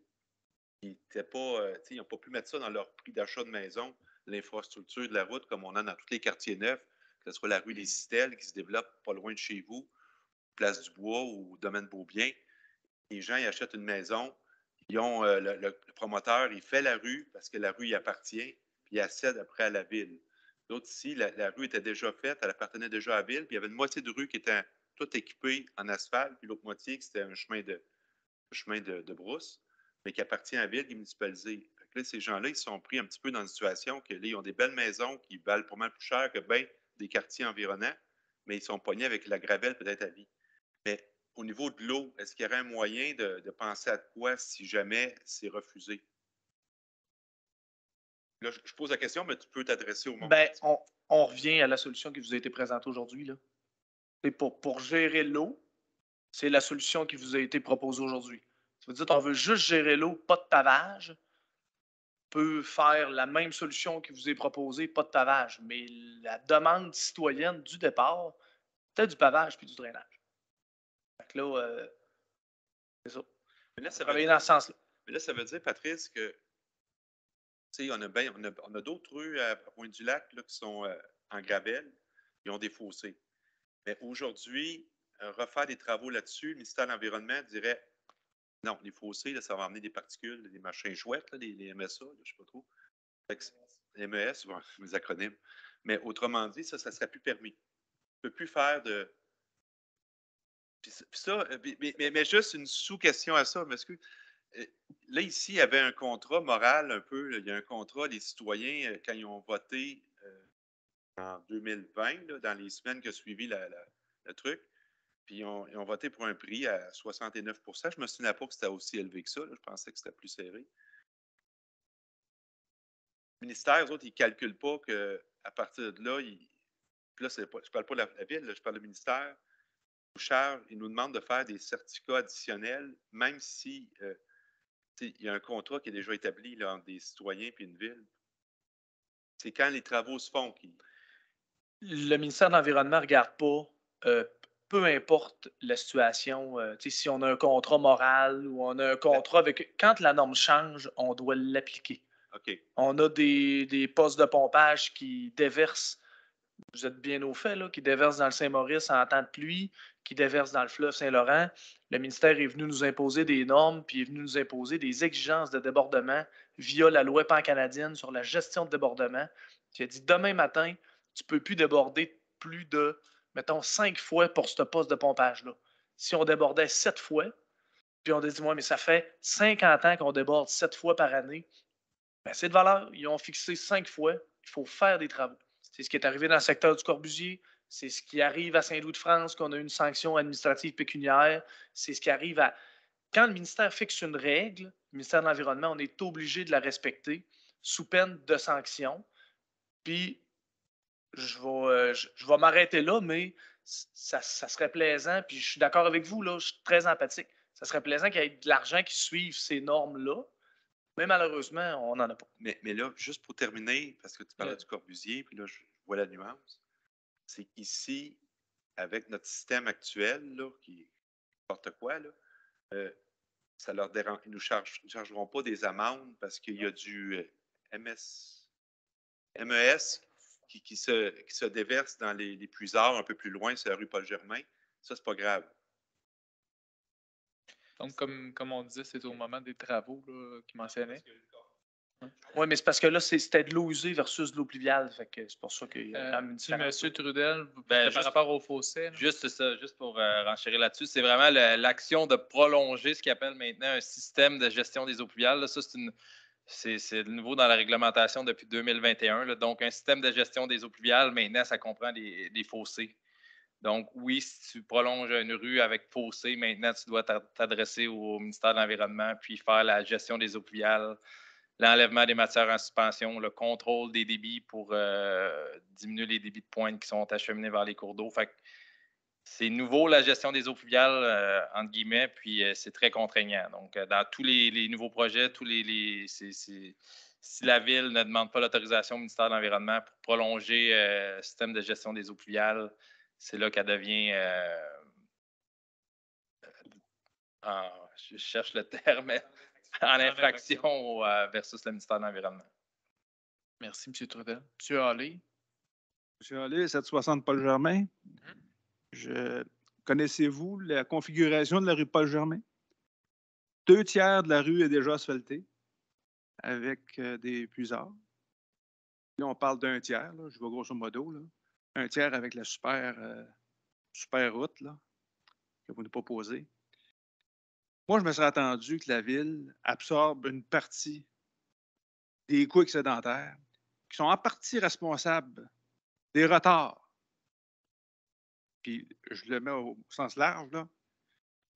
n'était pas. Ils n'ont pas pu mettre ça dans leur prix d'achat de maison, l'infrastructure de la route, comme on a dans tous les quartiers neufs, que ce soit la rue des Citelles qui se développe pas loin de chez vous, Place du Bois ou Domaine Beaubien. Les gens, ils achètent une maison, ils ont, le promoteur, il fait la rue parce que la rue y appartient, puis il accède après à la ville. L'autre ici, la rue était déjà faite, elle appartenait déjà à la ville, puis il y avait une moitié de rue qui était toute équipée en asphalte, puis l'autre moitié, c'était un chemin de brousse, mais qui appartient à la ville, qui est municipalisé. Là, ces gens-là, ils sont pris un petit peu dans une situation que là, ils ont des belles maisons qui valent pas mal plus cher que bien des quartiers environnants, mais ils sont pognés avec la gravelle peut-être à vie. Mais au niveau de l'eau, est-ce qu'il y aurait un moyen de penser à quoi si jamais c'est refusé? Là, je pose la question, mais tu peux t'adresser au monde. Ben, on revient à la solution qui vous a été présentée aujourd'hui, là. C'est pour gérer l'eau, c'est la solution qui vous a été proposée aujourd'hui. Ça veut dire qu'on veut juste gérer l'eau, pas de pavage. On peut faire la même solution qui vous est proposée, pas de pavage. Mais la demande citoyenne du départ, c'était du pavage puis du drainage. Fait que là, c'est ça. Mais là, ça veut Travailler dire, dans ce sens-là. mais là, ça veut dire, Patrice, que tu sais, on a d'autres rues à Pointe-du-Lac là, qui sont en gravel, ils ont des fossés. Mais aujourd'hui, refaire des travaux là-dessus, le ministère de l'Environnement dirait non, les fossés, là, ça va amener des particules, des machins chouettes, là, les MSA, là, je ne sais pas trop. Fait que MES, bon, les acronymes. Mais autrement dit, ça ne serait plus permis. On ne peut plus faire de. Puis ça, mais juste une sous-question à ça, parce que là, ici, il y avait un contrat moral un peu. Là, il y a un contrat, les citoyens, quand ils ont voté en 2020, là, dans les semaines qui ont suivi le truc, puis ils ont voté pour un prix à 69 %. Je ne me souviens pas que c'était aussi élevé que ça. Là. Je pensais que c'était plus serré. Le ministère, eux autres, ils ne calculent pas qu'à partir de là, je ne parle pas de la ville, là, je parle du ministère, ils nous demandent de faire des certificats additionnels, même si il y a un contrat qui est déjà établi là, entre des citoyens et une ville. C'est quand les travaux se font qui. Le ministère de l'Environnement ne regarde pas, peu importe la situation, si on a un contrat moral ou on a un contrat avec. Quand la norme change, on doit l'appliquer. OK. On a des postes de pompage qui déversent, vous êtes bien au fait, là, qui déversent dans le Saint-Maurice en temps de pluie, qui déversent dans le fleuve Saint-Laurent. Le ministère est venu nous imposer des normes, puis est venu nous imposer des exigences de débordement via la loi pan-canadienne sur la gestion de débordement, qui a dit demain matin, tu ne peux plus déborder plus de, mettons, 5 fois pour ce poste de pompage-là. Si on débordait 7 fois, puis on dit, moi, mais ça fait 50 ans qu'on déborde 7 fois par année, ben, c'est de valeur. Ils ont fixé 5 fois, il faut faire des travaux. C'est ce qui est arrivé dans le secteur du Corbusier. C'est ce qui arrive à Saint-Louis-de-France, qu'on a une sanction administrative pécuniaire. C'est ce qui arrive à. Quand le ministère fixe une règle, le ministère de l'Environnement, on est obligé de la respecter sous peine de sanction. Puis, je vais m'arrêter là, mais ça serait plaisant. Puis, je suis d'accord avec vous, là, je suis très empathique. Ça serait plaisant qu'il y ait de l'argent qui suive ces normes-là. Mais malheureusement, on n'en a pas. Mais là, juste pour terminer, parce que tu parlais du Corbusier, puis là, je vois la nuance, c'est qu'ici, avec notre système actuel, là, qui est n'importe quoi, là, ça leur dérange. Ils ne nous chargeront pas des amendes parce qu'il y a du MES qui se déverse dans les puisards un peu plus loin, sur la rue Paul-Germain. Ça, c'est pas grave. Donc, comme on disait, c'est au moment des travaux qu'il mentionnait. Oui, mais c'est parce que là, c'était de l'eau usée versus de l'eau pluviale. Fait que c'est pour ça qu'il y a quand même une différence. M. Trudel, Ben, par rapport au fossé. Juste ça, juste pour renchérir là-dessus, c'est vraiment l'action de prolonger ce qu'ils appellent maintenant un système de gestion des eaux pluviales. Là, ça, c'est nouveau dans la réglementation depuis 2021. Là. Donc, un système de gestion des eaux pluviales, maintenant, ça comprend des fossés. Donc, oui, si tu prolonges une rue avec fossé, maintenant, tu dois t'adresser au ministère de l'Environnement puis faire la gestion des eaux pluviales, l'enlèvement des matières en suspension, le contrôle des débits pour diminuer les débits de pointe qui sont acheminés vers les cours d'eau. Fait que c'est nouveau, la gestion des eaux pluviales, entre guillemets, puis c'est très contraignant. Donc, dans tous les nouveaux projets, si la Ville ne demande pas l'autorisation au ministère de l'Environnement pour prolonger le système de gestion des eaux pluviales, c'est là qu'elle devient, je cherche le terme, en infraction versus le ministère de l'Environnement. Merci, M. Trudel. M. Halley. M. Halley, 760 Paul-Germain. Connaissez-vous la configuration de la rue Paul-Germain? 2 tiers de la rue est déjà asphaltée avec des puisards. Là, on parle d'un tiers, là, je vois grosso modo. Là. Un tiers avec la super route là, que vous nous proposez. Moi, je me serais attendu que la Ville absorbe une partie des coûts excédentaires qui sont en partie responsables des retards. Puis, je le mets au sens large, là.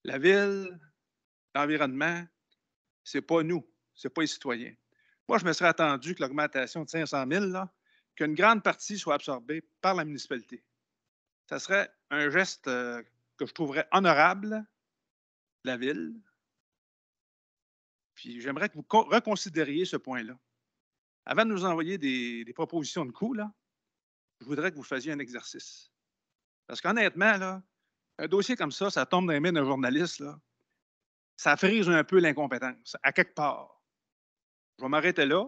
La Ville, l'environnement, c'est pas nous, c'est pas les citoyens. Moi, je me serais attendu que l'augmentation de 500 000, là, qu'une grande partie soit absorbée par la municipalité. Ça serait un geste que je trouverais honorable de la ville. Puis j'aimerais que vous reconsidériez ce point-là. Avant de nous envoyer des propositions de coûts, là, je voudrais que vous fassiez un exercice. Parce qu'honnêtement, là, un dossier comme ça tombe dans les mains d'un journaliste, là, ça frise un peu l'incompétence, à quelque part. Je vais m'arrêter là,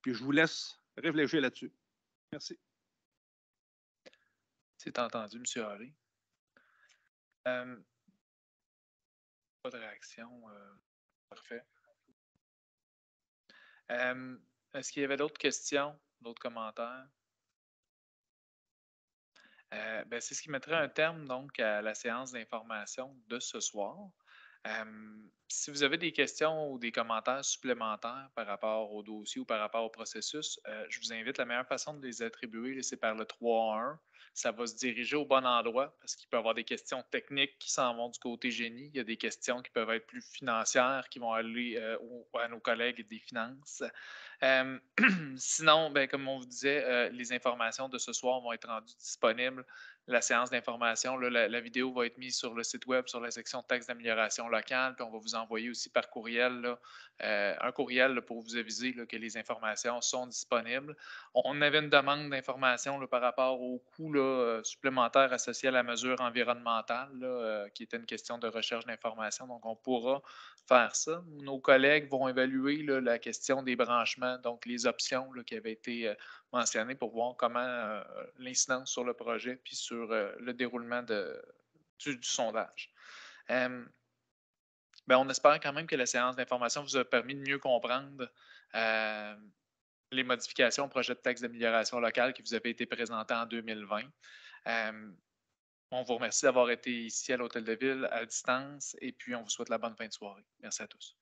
puis je vous laisse réfléchir là-dessus. Merci. C'est entendu, M. Harry. Pas de réaction. Parfait. Est-ce qu'il y avait d'autres questions, d'autres commentaires? Ben, c'est ce qui mettrait un terme donc à la séance d'information de ce soir. Si vous avez des questions ou des commentaires supplémentaires par rapport au dossier ou par rapport au processus, je vous invite, la meilleure façon de les attribuer, c'est par le 3-1. Ça va se diriger au bon endroit parce qu'il peut y avoir des questions techniques qui s'en vont du côté génie. Il y a des questions qui peuvent être plus financières qui vont aller à nos collègues des finances. Sinon, ben, comme on vous disait, les informations de ce soir vont être rendues disponibles. La séance d'information, la vidéo va être mise sur le site web, sur la section taxes d'amélioration locale, puis on va vous envoyer aussi par courriel un courriel là, pour vous aviser là, que les informations sont disponibles. On avait une demande d'information par rapport aux coûts supplémentaires associés à la mesure environnementale, qui était une question de recherche d'information. Donc, on pourra faire ça. Nos collègues vont évaluer la question des branchements, donc les options qui avaient été mentionnées pour voir comment l'incidence sur le projet puis sur le déroulement du sondage. Ben, on espère quand même que la séance d'information vous a permis de mieux comprendre les modifications au projet de taxe d'amélioration locale qui vous avait été présenté en 2020. On vous remercie d'avoir été ici à l'Hôtel de Ville à distance et puis on vous souhaite la bonne fin de soirée. Merci à tous.